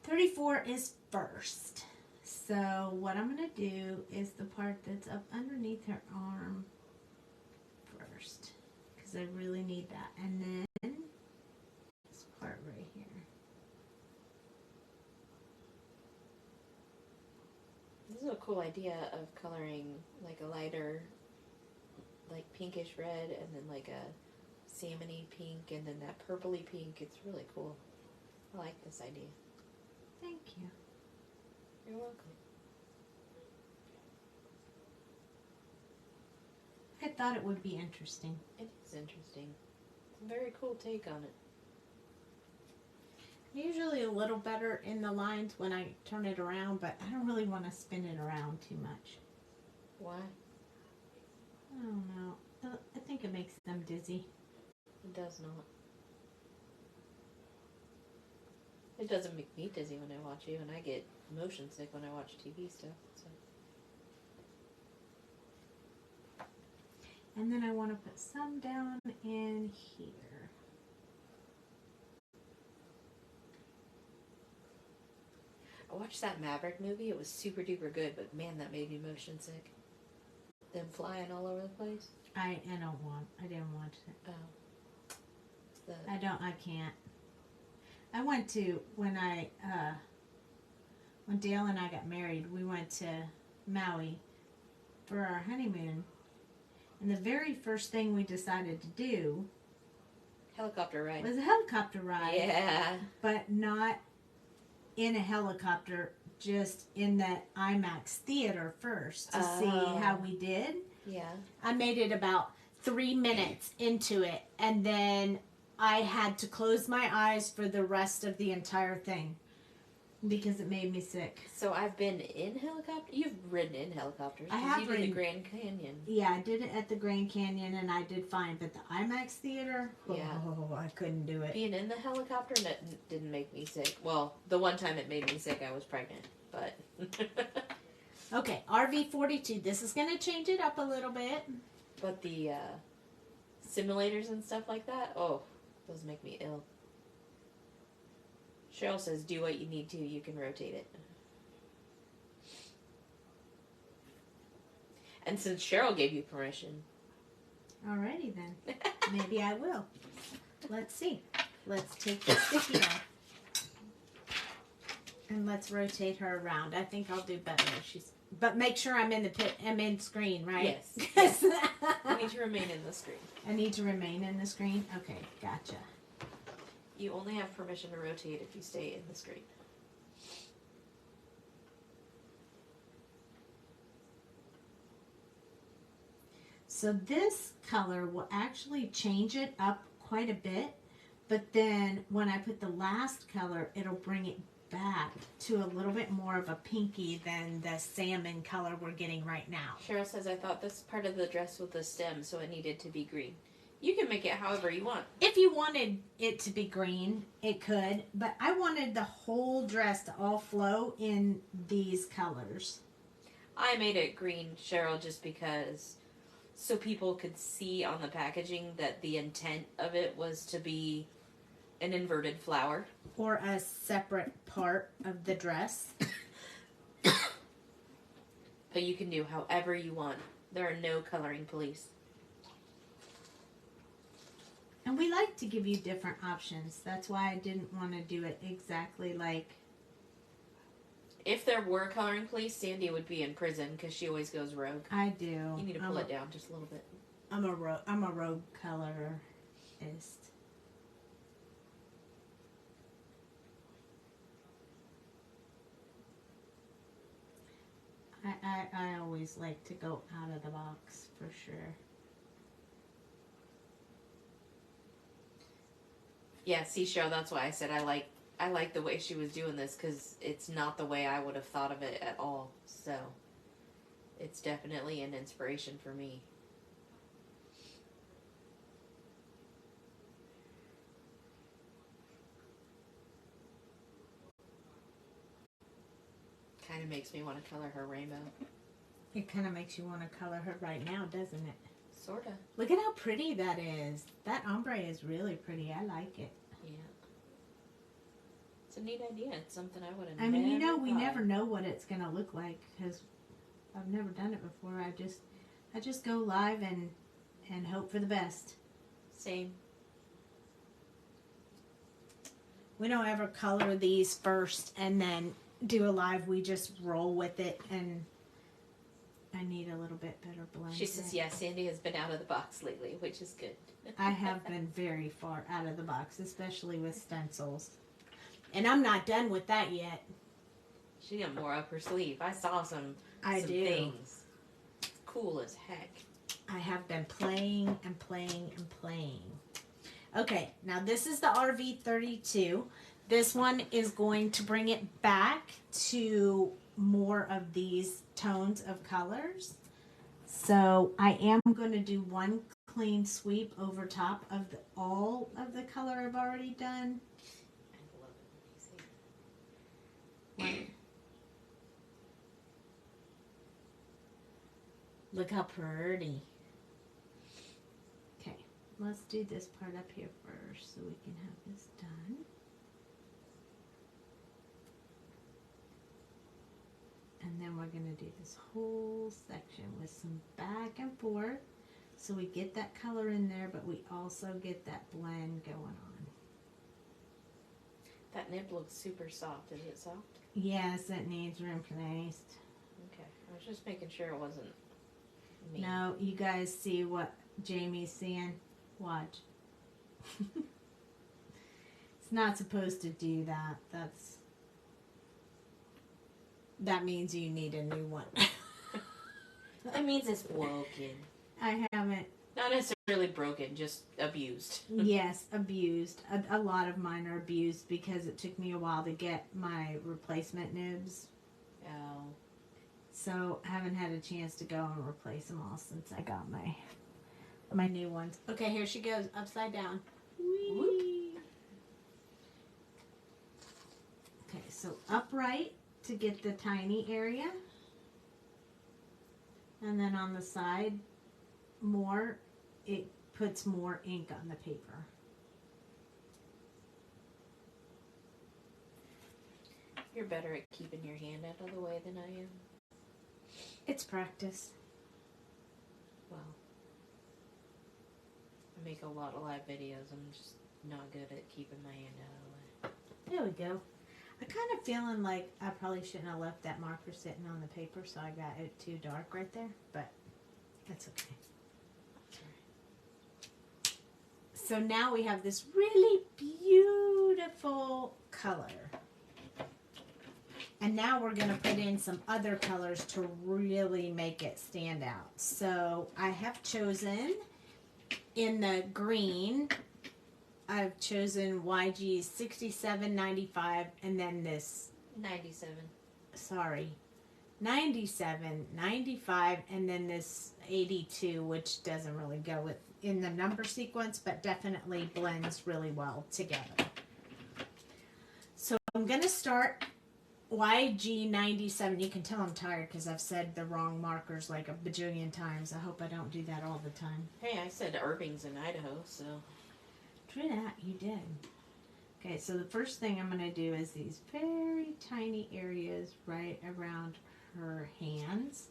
34 is first. So what I'm going to do is the part that's up underneath her arm first. Because I really need that. And then this part right here. This is a cool idea of coloring like a lighter, like pinkish red, and then like a salmony pink, and then that purpley pink. It's really cool. I like this idea. Thank you. You're welcome. I thought it would be interesting. It is interesting. It's a very cool take on it. Usually a little better in the lines when I turn it around, but I don't really want to spin it around too much. Why? I don't know. I think it makes them dizzy. It does not. It doesn't make me dizzy when I watch you, and I get motion sick when I watch TV stuff. So. And then I want to put some down in here. I watched that Maverick movie. It was super duper good, but man, that made me motion sick. Them flying all over the place. I didn't want it. Oh. I can't. I went to, when Dale and I got married, we went to Maui for our honeymoon. And the very first thing we decided to do Helicopter ride. was a helicopter ride. Yeah. But not in a helicopter, just in the IMAX theater first to see how we did. Yeah. I made it about 3 minutes into it, and then I had to close my eyes for the rest of the entire thing because it made me sick. So I've been in helicopter. You've ridden in helicopters. I have you did ridden the Grand Canyon. Yeah, I did it at the Grand Canyon, and I did fine. But the IMAX theater, Yeah. I couldn't do it. Being in the helicopter didn't make me sick. Well, the one time it made me sick, I was pregnant. But Okay, RV42. This is going to change it up a little bit. but the simulators and stuff like that, those make me ill. Cheryl says, do what you need to. You can rotate it. And since Cheryl gave you permission. Alrighty then. Maybe I will. Let's see. Let's take the sticky off. And let's rotate her around. I think I'll do better if but make sure I'm in I'm in screen, right? Yes. You need to remain in the screen. I need to remain in the screen? Okay, gotcha. You only have permission to rotate if you stay in the screen. So this color will actually change it up quite a bit, but then when I put the last color, it'll bring it back to a little bit more of a pinky than the salmon color we're getting right now. Cheryl says, I thought this part of the dress was the stem, so it needed to be green. You can make it however you want. If you wanted it to be green, it could, but I wanted the whole dress to all flow in these colors. I made it green, Cheryl, just because so people could see on the packaging that the intent of it was to be an inverted flower. Or a separate part of the dress. But you can do however you want. There are no coloring police. And we like to give you different options. That's why I didn't want to do it exactly like... If there were coloring police, Sandy would be in prison because she always goes rogue. I do. You need to pull it down just a little bit. I'm a rogue colorist. I always like to go out of the box for sure. Yeah, see, Cheryl, that's why I said I like the way she was doing this because it's not the way I would have thought of it at all. So it's definitely an inspiration for me. Kind of makes me want to color her rainbow. It kind of makes you want to color her right now, doesn't it? Sorta. Look at how pretty that is. That ombre is really pretty. I like it. Yeah. It's a neat idea. It's something I would have I mean, you know, we thought. never know what it's going to look like because I've never done it before. I just go live and hope for the best. Same. We don't ever color these first and then do a live. We just roll with it and I need a little bit better blend. She says, yeah, Sandy has been out of the box lately, which is good. I have been very far out of the box, especially with stencils. And I'm not done with that yet. She got more up her sleeve. I saw some things. Cool as heck. I have been playing and playing and playing. Okay, now this is the RV32. This one is going to bring it back to more of these tones of colors. So I am going to do one clean sweep over top of all of the color I've already done. I love it when you say What? Look how pretty. Okay, let's do this part up here first so we can have this done. And then we're going to do this whole section with some back and forth so we get that color in there, but we also get that blend going on. That nib looks super soft. Is it soft? Yes, it needs replaced. Okay. I was just making sure it wasn't me. No, you guys see what Jamie's seeing? Watch. It's not supposed to do that. That means you need a new one. That means it's broken. I haven't. Not necessarily broken, just abused. Yes, abused. A lot of mine are abused because it took me a while to get my replacement nibs. Oh. So I haven't had a chance to go and replace them all since I got my new ones. Okay, here she goes, upside down. Whee! Okay, so upright to get the tiny area. And then on the side, more, it puts more ink on the paper. You're better at keeping your hand out of the way than I am. It's practice. Well, I make a lot of live videos. I'm just not good at keeping my hand out of the way. There we go. I kind of feeling like I probably shouldn't have left that marker sitting on the paper, so I got it too dark right there, but that's okay. So now we have this really beautiful color. And now we're going to put in some other colors to really make it stand out. So I have chosen in the green, I've chosen YG 6795 and then this 97. Sorry. 97, 95 and then this 82, which doesn't really go with in the number sequence, but definitely blends really well together. So I'm going to start YG97. You can tell I'm tired because I've said the wrong markers like a bajillion times. I hope I don't do that all the time. Hey, I said Irving's in Idaho, so. True that, you did. Okay, so the first thing I'm going to do is these very tiny areas right around her hands.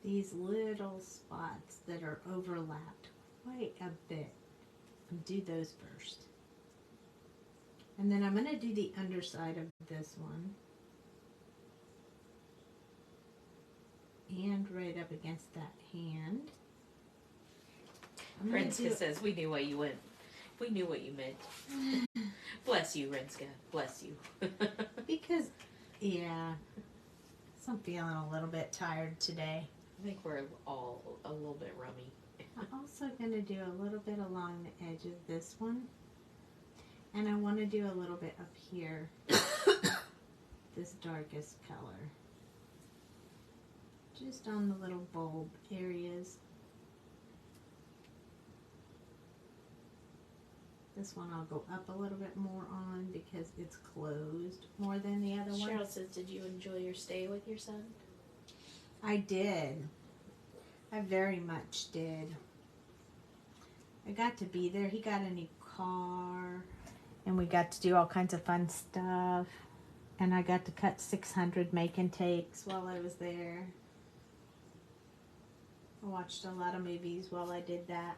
These little spots that are overlapped quite a bit. I'll do those first. And then I'm going to do the underside of this one. And right up against that hand. Renska says, we knew what you went. We knew what you meant. Bless you, Renska. Bless you. Because, yeah, so I'm feeling a little bit tired today. I think we're all a little bit rummy. I'm also going to do a little bit along the edge of this one. And I want to do a little bit up here. This darkest color. Just on the little bulb areas. This one I'll go up a little bit more on because it's closed more than the other one. Cheryl says, did you enjoy your stay with your son? I did. I very much did. I got to be there. He got a new car. And we got to do all kinds of fun stuff. And I got to cut 600 make and takes while I was there. I watched a lot of movies while I did that.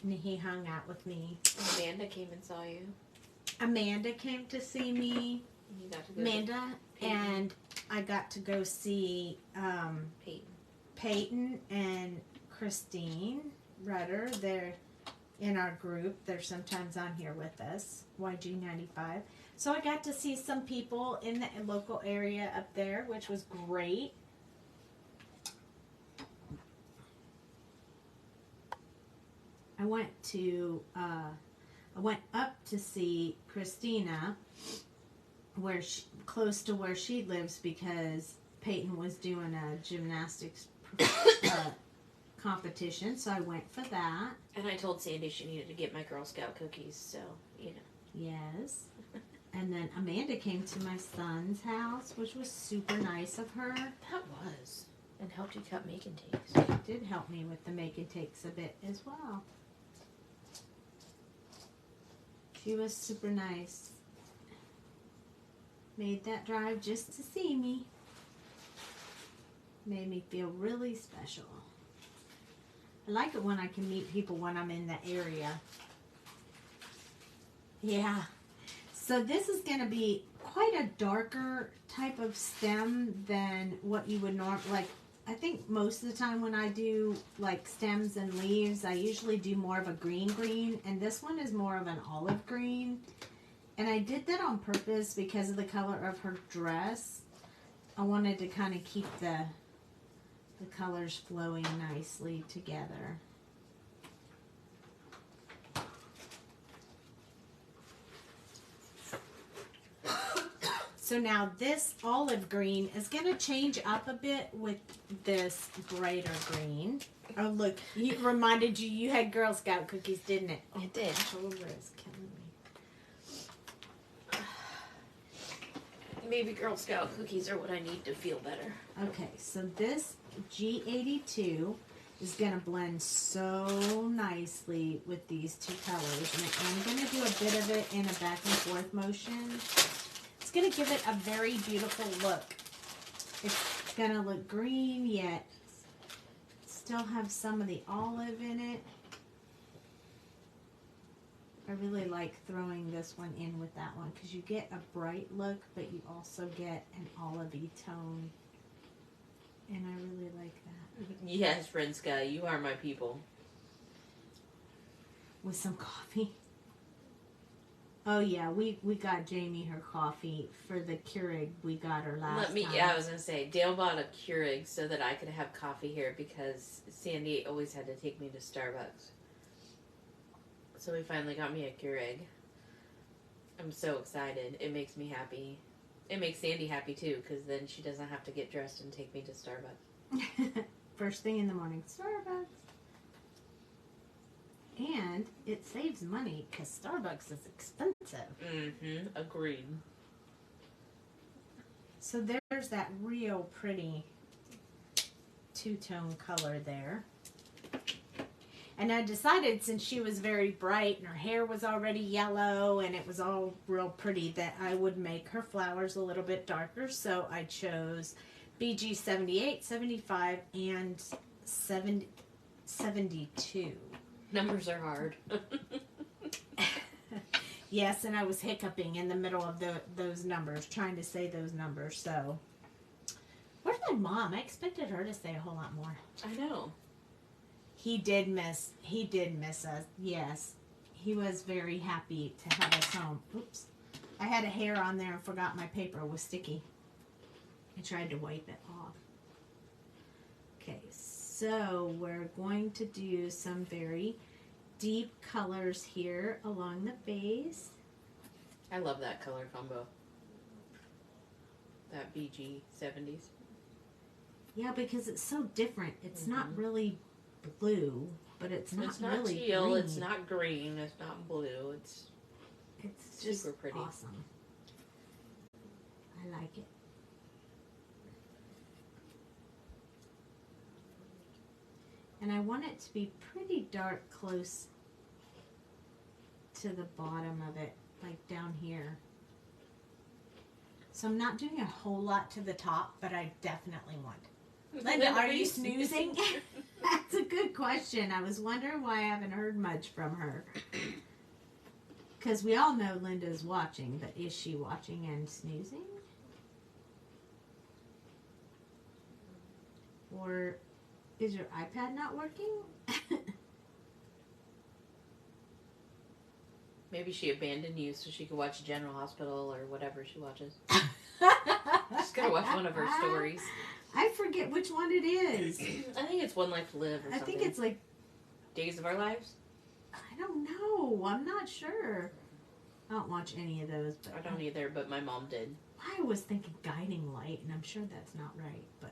And he hung out with me. Amanda came and saw you. Amanda came to see me. You got to go Amanda, to and I got to go see Peyton and Christine Rudder. They're in our group. They're sometimes on here with us, YG95. So I got to see some people in the local area up there, which was great. I went up to see Christina, close to where she lives, because Peyton was doing a gymnastics competition, so I went for that. And I told Sandy she needed to get my Girl Scout cookies, so, you know. Yes. And then Amanda came to my son's house, which was super nice of her. That was. And helped you cut make and takes. She did help me with the make and takes a bit as well. She was super nice. Made that drive just to see me. Made me feel really special. I like it when I can meet people when I'm in the area. Yeah. So this is going to be quite a darker type of stem than what you would normally, like, I think most of the time when I do like stems and leaves, I usually do more of a green, and this one is more of an olive green. And I did that on purpose because of the color of her dress. I wanted to kind of keep the colors flowing nicely together. So now this olive green is going to change up a bit with this brighter green. Oh, look, it reminded you had Girl Scout cookies, didn't it? It did. Shoulder is killing me. Maybe Girl Scout cookies are what I need to feel better. Okay, so this G82 is going to blend so nicely with these two colors. And I'm going to do a bit of it in a back and forth motion. It's going to give it a very beautiful look. It's going to look green, yet still have some of the olive in it. I really like throwing this one in with that one because you get a bright look, but you also get an olivey tone. And I really like that. Yes, Renska, you are my people. With some coffee. Oh yeah, we got Jamie her coffee for the Keurig we got her last time. Yeah, I was going to say, Dale bought a Keurig so that I could have coffee here because Sandy always had to take me to Starbucks. So we finally got me a Keurig. I'm so excited. It makes me happy. It makes Sandy happy too, because then she doesn't have to get dressed and take me to Starbucks. First thing in the morning, Starbucks. And it saves money because Starbucks is expensive. Mm-hmm. Agreed. So there's that real pretty two-tone color there. And I decided, since she was very bright and her hair was already yellow and it was all real pretty, that I would make her flowers a little bit darker. So I chose BG 78, 75, and 72. Numbers are hard. Yes, and I was hiccuping in the middle of those numbers, trying to say those numbers. So, where's my mom? I expected her to say a whole lot more. I know. He did miss us. Yes. He was very happy to have us home. Oops. I had a hair on there and forgot my paper was sticky. I tried to wipe it off. Okay, so we're going to do some very deep colors here along the base. I love that color combo. That BG 70s. Yeah, because it's so different. It's not really blue, but it's not really teal, green. it's not green, it's not blue, it's just super pretty. Awesome. I like it. And I want it to be pretty dark close to the bottom of it, like down here. So I'm not doing a whole lot to the top, but I definitely want Linda, are you snoozing? That's a good question. I was wondering why I haven't heard much from her. Because we all know Linda's watching, but is she watching and snoozing? Or is your iPad not working? Maybe she abandoned you so she could watch General Hospital or whatever she watches. She's gonna watch one of her stories. I forget which one it is. I think it's One Life to Live or something. I think it's like Days of Our Lives. I don't know. I'm not sure. I don't watch any of those. But I don't either, but my mom did. I was thinking Guiding Light, and I'm sure that's not right, but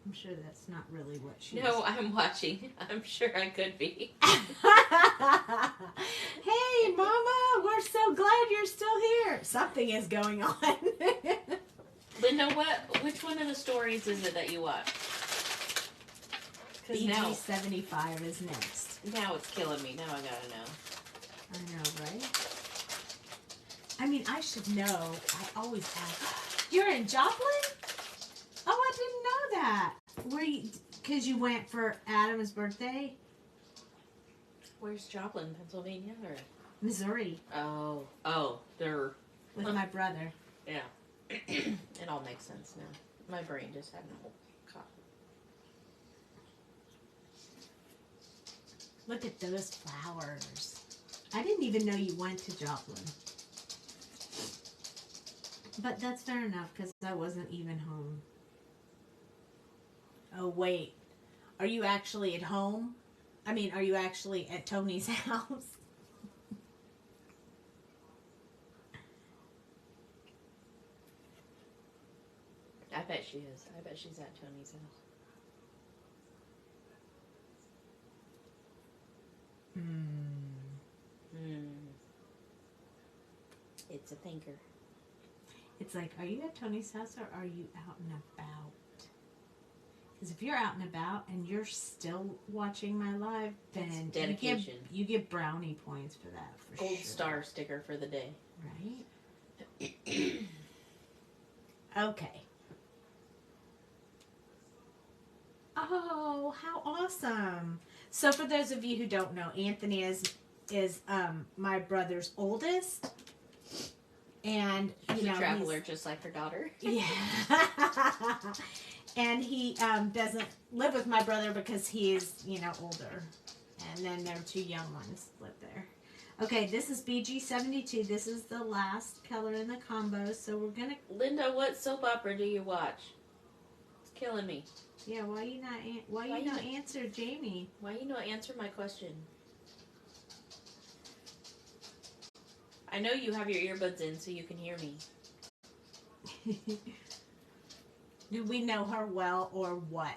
I'm sure that's not really what she No, I'm watching. I'm sure I could be. Hey, Mama, we're so glad you're still here. Something is going on. Linda, which one of the stories is it that you watch? Because now BG75 is next. Now it's killing me. Now I gotta know. I know, right? I mean, I should know. I always ask. You're in Joplin? Oh, I didn't know that. Were you? Because you went for Adam's birthday? Where's Joplin, Pennsylvania, or Missouri. Oh, they're With my brother. Yeah. It all makes sense now. My brain just had no cop. Look at those flowers. I didn't even know you went to Joplin. But that's fair enough because I wasn't even home. Oh, wait. Are you actually at home? I mean, are you actually at Tony's house? I bet she is. I bet she's at Tony's house. It's a thinker. It's like, are you at Tony's house or are you out and about? Because if you're out and about and you're still watching my live, then dedication. You get brownie points for that, for Gold sure. star sticker for the day. Right? Okay. Oh, how awesome. So for those of you who don't know, Anthony is my brother's oldest. And She's a traveler just like her daughter. Yeah. And he doesn't live with my brother because he's, older. And then their two young ones live there. Okay, this is BG72. This is the last color in the combo. So we're going to... Linda, what soap opera do you watch? It's killing me. Yeah, why you not answer Jamie? Why you not answer my question? I know you have your earbuds in so you can hear me. Do we know her well or what?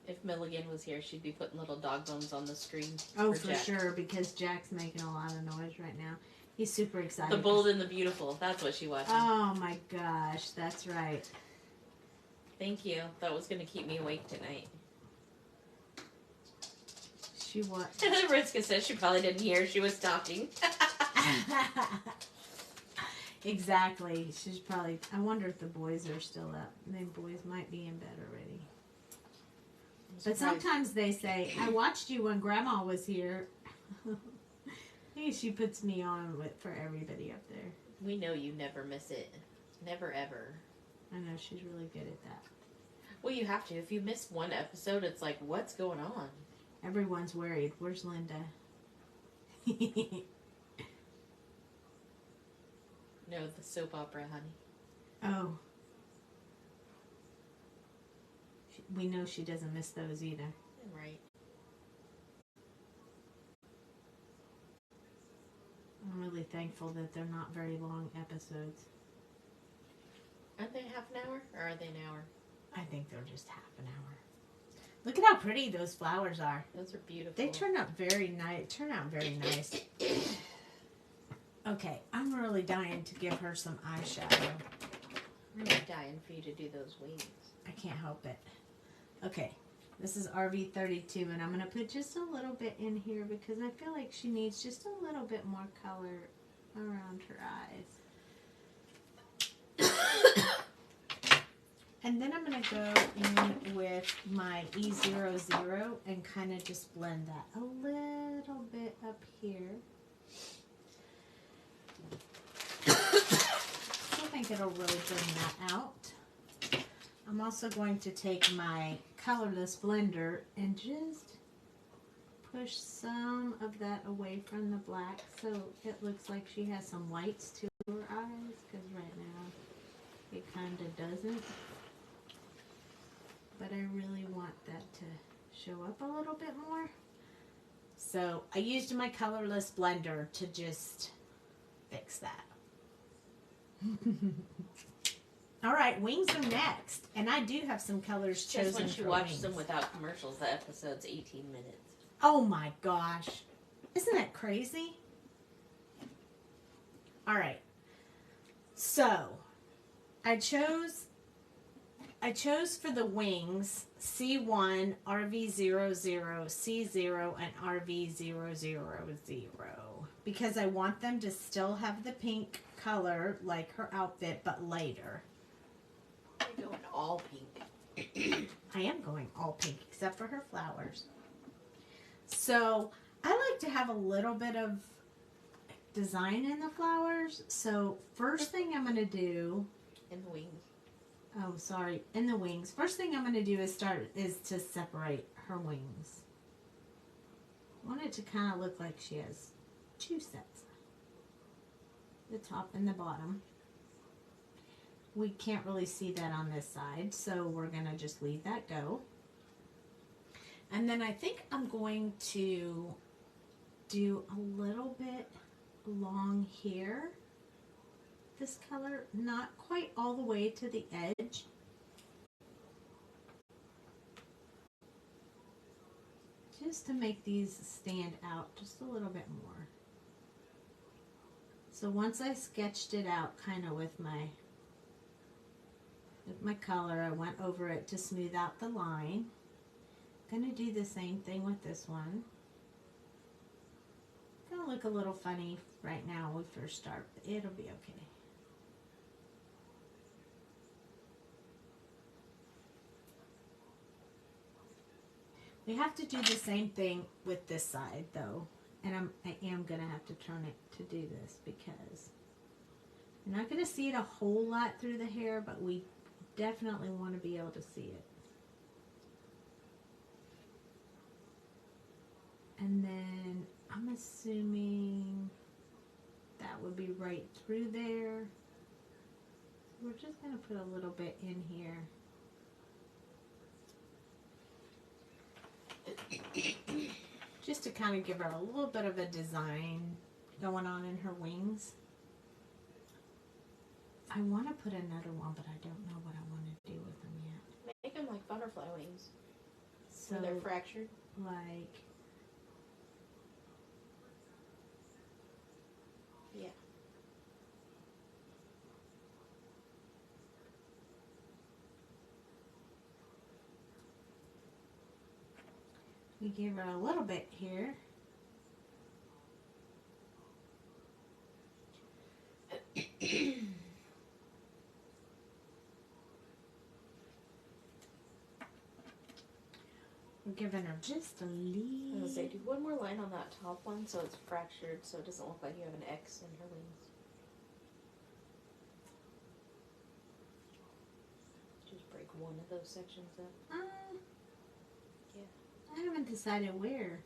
If Milligan was here, she'd be putting little dog bones on the screen. Oh, for sure, because Jack's making a lot of noise right now. He's super excited. The Bold and the Beautiful. That's what she watched. Oh my gosh, that's right. Thank you. That was going to keep me awake tonight. She what? Riska says she probably didn't hear. She was talking. Exactly. She's probably... I wonder if the boys are still up. The boys might be in bed already. But sometimes they say, I watched you when Grandma was here. Hey, she puts me on for everybody up there. We know you never miss it. Never, ever. I know, she's really good at that. Well, you have to. If you miss one episode, it's like, what's going on? Everyone's worried. Where's Linda? No, the soap opera, honey. Oh. We know she doesn't miss those either. Right. I'm really thankful that they're not very long episodes. Aren't they half an hour? Or are they an hour? I think they're just half an hour. Look at how pretty those flowers are. Those are beautiful. They turn out very nice. Okay, I'm really dying to give her some eyeshadow. I'm dying for you to do those wings. I can't help it. Okay, this is RV32, and I'm going to put just a little bit in here because I feel like she needs just a little bit more color around her eyes. And then I'm going to go in with my E00 and kind of just blend that a little bit up here. I think it'll really bring that out. I'm also going to take my Colorless blender and just push some of that away from the black so it looks like she has some whites to her eyes, because right now it kind of doesn't. But I really want that to show up a little bit more. So I used my Colorless blender to just fix that. All right, wings are next. And I do have some colors chosen Just when she for watches wings. them without commercials, the episode's 18 minutes. Oh my gosh. Isn't that crazy? All right. So, I chose for the wings C1, RV00, C0, and RV000 because I want them to still have the pink color like her outfit, but later. You're going all pink. I am going all pink except for her flowers. So I like to have a little bit of design in the flowers. So first thing I'm going to do... In the wings. Oh, sorry. In the wings. First thing I'm going to do is to separate her wings. I want it to kind of look like she has two sets. The top and the bottom. We can't really see that on this side, so we're going to just leave that go. And then I think I'm going to do a little bit along here. This color, not quite all the way to the edge. Just to make these stand out just a little bit more. So once I sketched it out kind of with my color, I went over it to smooth out the line. I'm going to do the same thing with this one. It's going to look a little funny right now when we first start, but it'll be okay. We have to do the same thing with this side though, and I am going to have to turn it to do this because you're not going to see it a whole lot through the hair, but we definitely want to be able to see it. And then I'm assuming that would be right through there. We're just going to put a little bit in here. Just to kind of give her a little bit of a design going on in her wings. I want to put another one, but I don't know what I want to do with them yet. Make them like butterfly wings. So they're fractured. Like... Yeah. We give her a little bit here. We're giving her just a little. I was gonna say, do one more line on that top one so it's fractured so it doesn't look like you have an X in her wings. Just break one of those sections up. Yeah. I haven't decided where.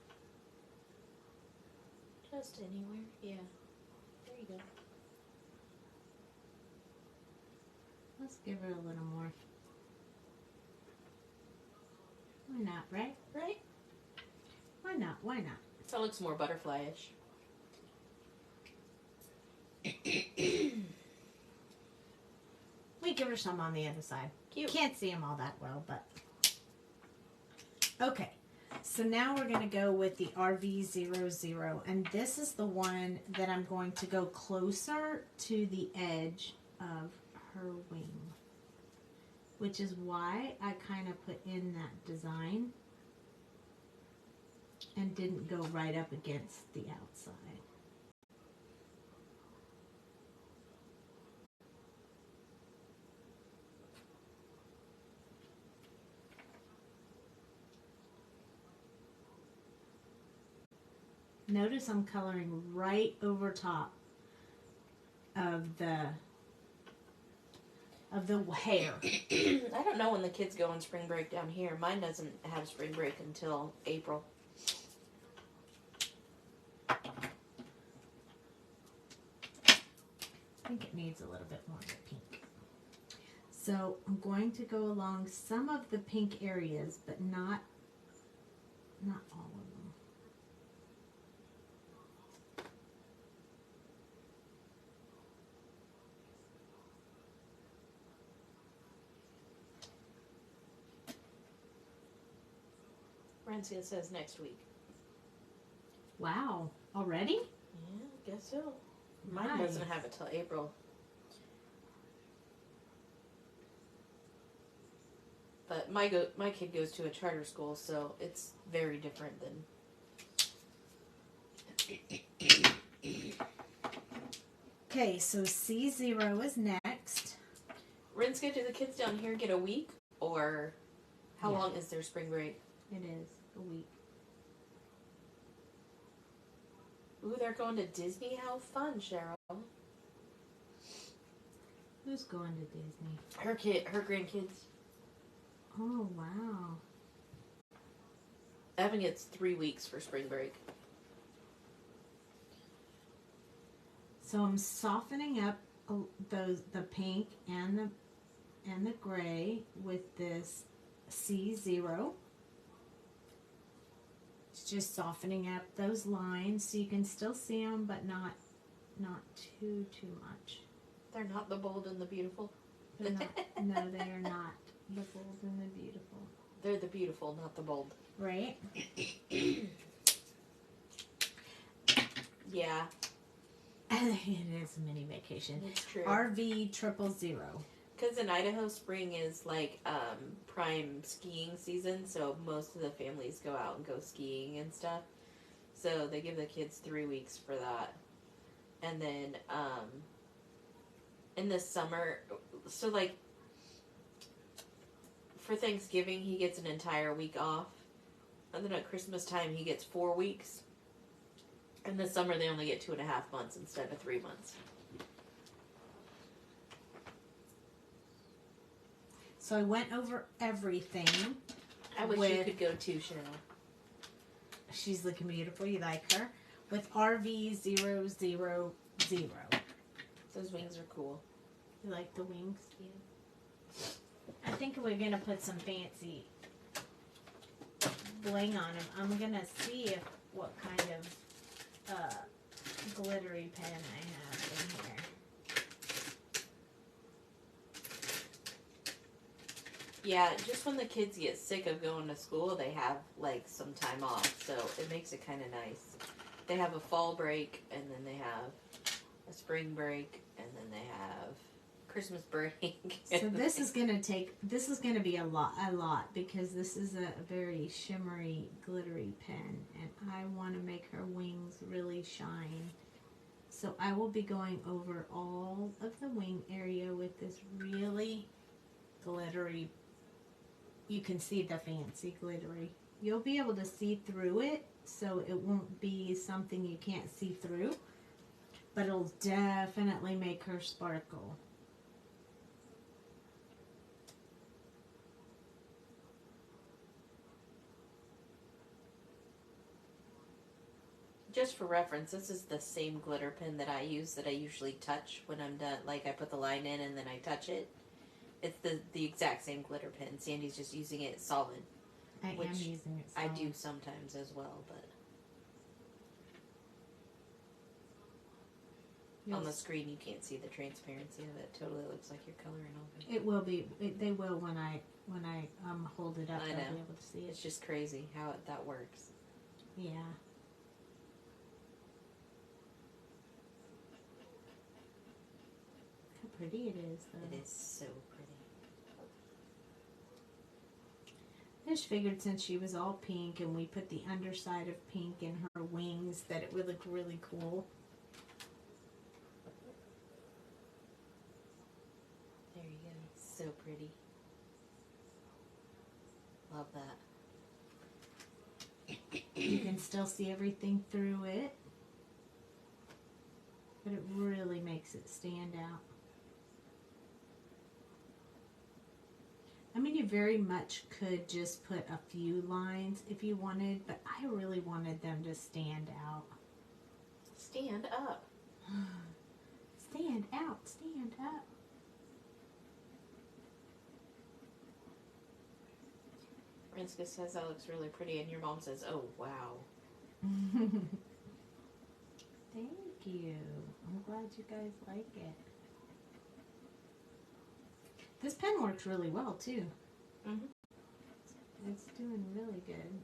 Just anywhere. Yeah. There you go. Let's give her a little more. Why not, right? Right? Why not? Why not? So it looks more butterfly-ish. We give her some on the other side. Cute. Can't see them all that well, but... Okay. So now we're going to go with the RV00. And this is the one that I'm going to go closer to the edge of her wing. Which is why I kind of put in that design and didn't go right up against the outside. Notice I'm coloring right over top of the hair. I don't know when the kids go on spring break down here. Mine doesn't have spring break until April. I think it needs a little bit more of the pink. So I'm going to go along some of the pink areas, but not all of them. Rancia says next week. Wow, already? Yeah, I guess so. Mine Nice. doesn't have it till April. But my kid goes to a charter school, so it's very different than. Okay, so C0 is next. Rinska, do the kids down here get a week, or how Yeah. long is their spring break? It is a week. Ooh, they're going to Disney. How fun, Cheryl. Who's going to Disney? Her grandkids. Oh, wow. Evan gets 3 weeks for spring break. So I'm softening up the pink and the gray with this C0. It's just softening up those lines so you can still see them, but not too much. They're not the bold and the beautiful. They're not. No, they are not the bold and the beautiful. They're the beautiful, not the bold. Right? Yeah, It is a mini vacation. it's true. RV 000. Because in Idaho, spring is like prime skiing season, so most of the families go out and go skiing and stuff. So they give the kids 3 weeks for that. And then in the summer, so like for Thanksgiving, he gets an entire week off. And then at Christmas time, he gets 4 weeks. In the summer, they only get 2.5 months instead of 3 months. So I went over everything. I wish you could go too, Cheryl. She's looking beautiful. You like her? With RV000. Those wings are cool. You like the wings? Yeah. I think we're going to put some fancy bling on them. I'm going to see what kind of glittery pen I have in here. Yeah, just when the kids get sick of going to school, they have like some time off, so it makes it kind of nice. They have a fall break, and then they have a spring break, and then they have Christmas break. So this is going to be a lot because this is a very shimmery, glittery pen, and I want to make her wings really shine. So I will be going over all of the wing area with this really glittery. You can see the fancy glittery. You'll be able to see through it, so it won't be something you can't see through, but it'll definitely make her sparkle. Just for reference, this is the same glitter pen that I use that I usually touch when I'm done. Like I put the line in and then I touch it. It's the exact same glitter pen. Sandy's just using it solid. I am using it solid. I do sometimes as well, but on the screen you can't see the transparency of it. Totally looks like you're coloring over it. It will be. They will when I hold it up. I They'll know. be able to see it. It's just crazy how that works. Yeah. How pretty it is, though. It is so pretty. I just figured since she was all pink and we put the underside of pink in her wings that it would look really cool. There you go. So pretty. Love that. You can still see everything through it. But it really makes it stand out. I mean, you very much could just put a few lines if you wanted, but I really wanted them to stand out. Stand up. Stand out, stand up. Franska says that looks really pretty, and your mom says, oh, wow. Thank you. I'm glad you guys like it. This pen works really well, too. Mm-hmm. It's doing really good.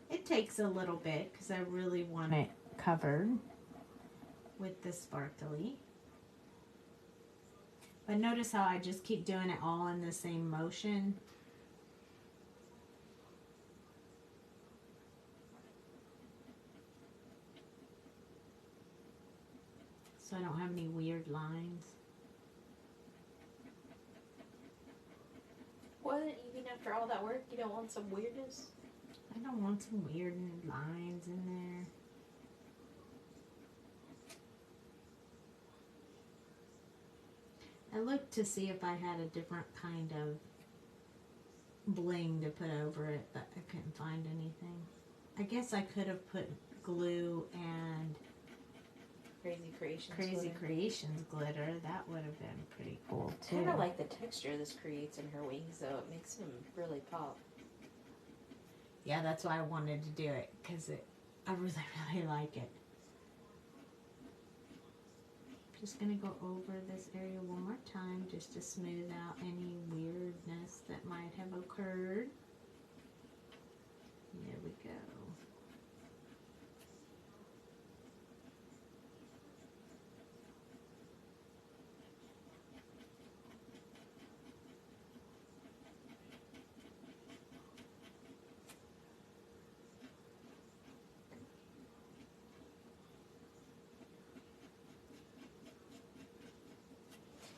It takes a little bit because I really want it covered with the sparkly. But notice how I just keep doing it all in the same motion. So I don't have any weird lines. What? Even after all that work, you don't want some weirdness? I don't want some weird lines in there. I looked to see if I had a different kind of bling to put over it, but I couldn't find anything. I guess I could have put glue and Crazy Creations glitter. That would have been pretty cool too. I kind of like the texture this creates in her wings, though. It makes them really pop. Yeah, that's why I wanted to do it, because I really, really like it. Just going to go over this area one more time just to smooth out any weirdness that might have occurred. There we go.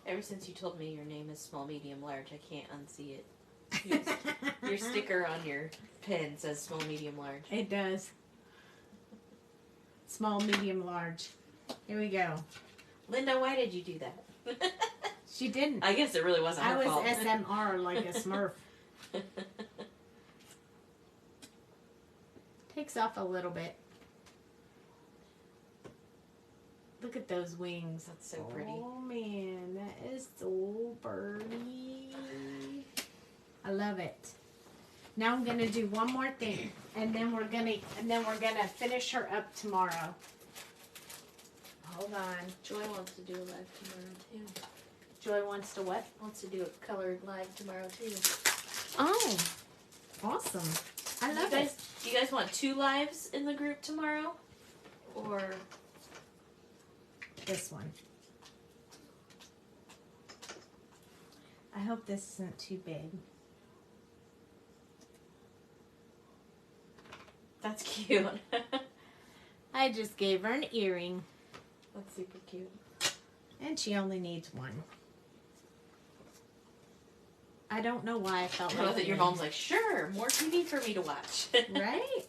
Ever since you told me your name is small, medium, large, I can't unsee it. Your sticker on your pen says small, medium, large. It does. Small, medium, large. Here we go. Linda, why did you do that? She didn't. I guess it really wasn't her fault. I was SMR like a smurf. Takes off a little bit. Look at those wings. That's so pretty. Oh man, that is so pretty. I love it. Now I'm gonna do one more thing, and then we're gonna finish her up tomorrow. Hold on. Joy wants to do a live tomorrow too. Joy wants to what? Wants to do a colored live tomorrow too. Oh, awesome! I love it. Do you guys want 2 lives in the group tomorrow, or? This one. I hope this isn't too big. That's cute. I just gave her an earring. That's super cute. And she only needs one. I don't know why I felt I know like that your mom's like, sure, more TV for me to watch. Right?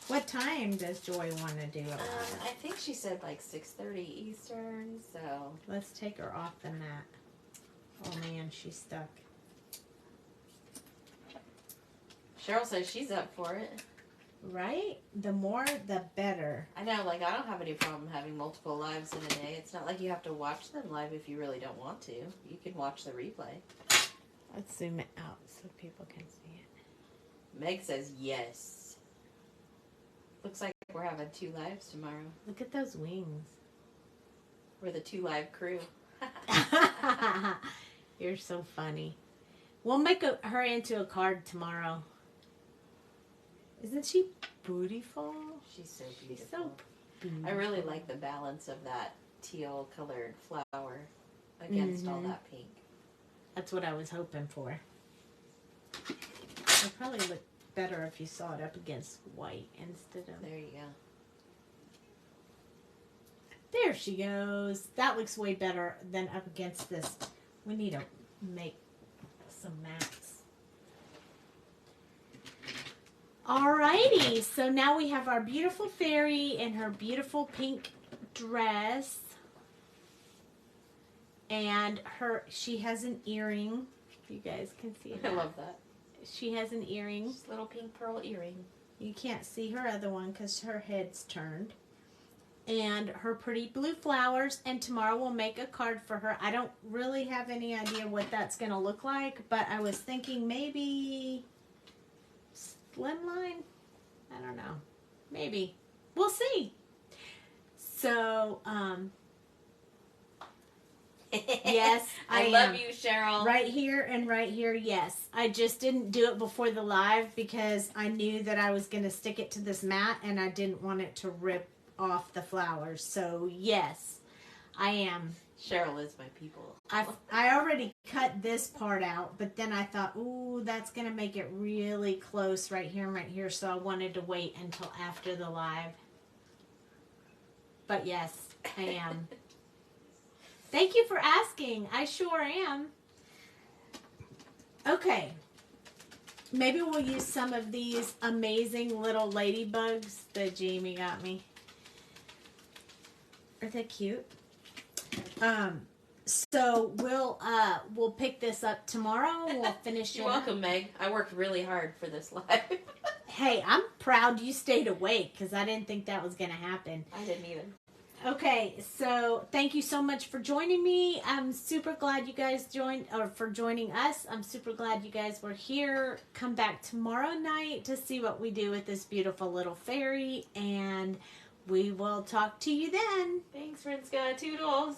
What time does Joy want to do it? I think she said like 6:30 Eastern, so. Let's take her off the mat. Oh man, she's stuck. Cheryl says she's up for it. Right? The more, the better. I know, like, I don't have any problem having multiple lives in a day. It's not like you have to watch them live if you really don't want to. You can watch the replay. Let's zoom it out so people can see it. Meg says yes. Looks like we're having 2 lives tomorrow. Look at those wings. We're the 2 live crew. You're so funny. We'll make her into a card tomorrow. Isn't she beautiful? She's so beautiful. She's so beautiful. I really like the balance of that teal colored flower against all that pink. That's what I was hoping for. It probably look better if you saw it up against white instead of... There you go. There she goes. That looks way better than up against this. We need to make some mats. Alrighty, so now we have our beautiful fairy in her beautiful pink dress. And she has an earring. You guys can see that. I love that. She has an earring. Just a little pink pearl earring. You can't see her other one because her head's turned. And her pretty blue flowers. And tomorrow we'll make a card for her. I don't really have any idea what that's going to look like. But I was thinking maybe slimline? I don't know. Maybe. We'll see. So, yes, I love you, Cheryl. Right here and right here, yes. I just didn't do it before the live because I knew that I was going to stick it to this mat and I didn't want it to rip off the flowers. So, yes, I am. Cheryl is my people. I already cut this part out, but then I thought, ooh, that's going to make it really close right here and right here. So I wanted to wait until after the live. But yes, I am. Thank you for asking. I sure am. Okay. Maybe we'll use some of these amazing little ladybugs that Jamie got me. Are they cute? So we'll pick this up tomorrow. We'll finish it. You're welcome, Meg. I worked really hard for this live. Hey, I'm proud you stayed awake because I didn't think that was going to happen. I didn't either. Okay, so thank you so much for joining me. I'm super glad you guys for joining us. I'm super glad you guys were here. Come back tomorrow night to see what we do with this beautiful little fairy, and we will talk to you then. Thanks, Rinska. Toodles.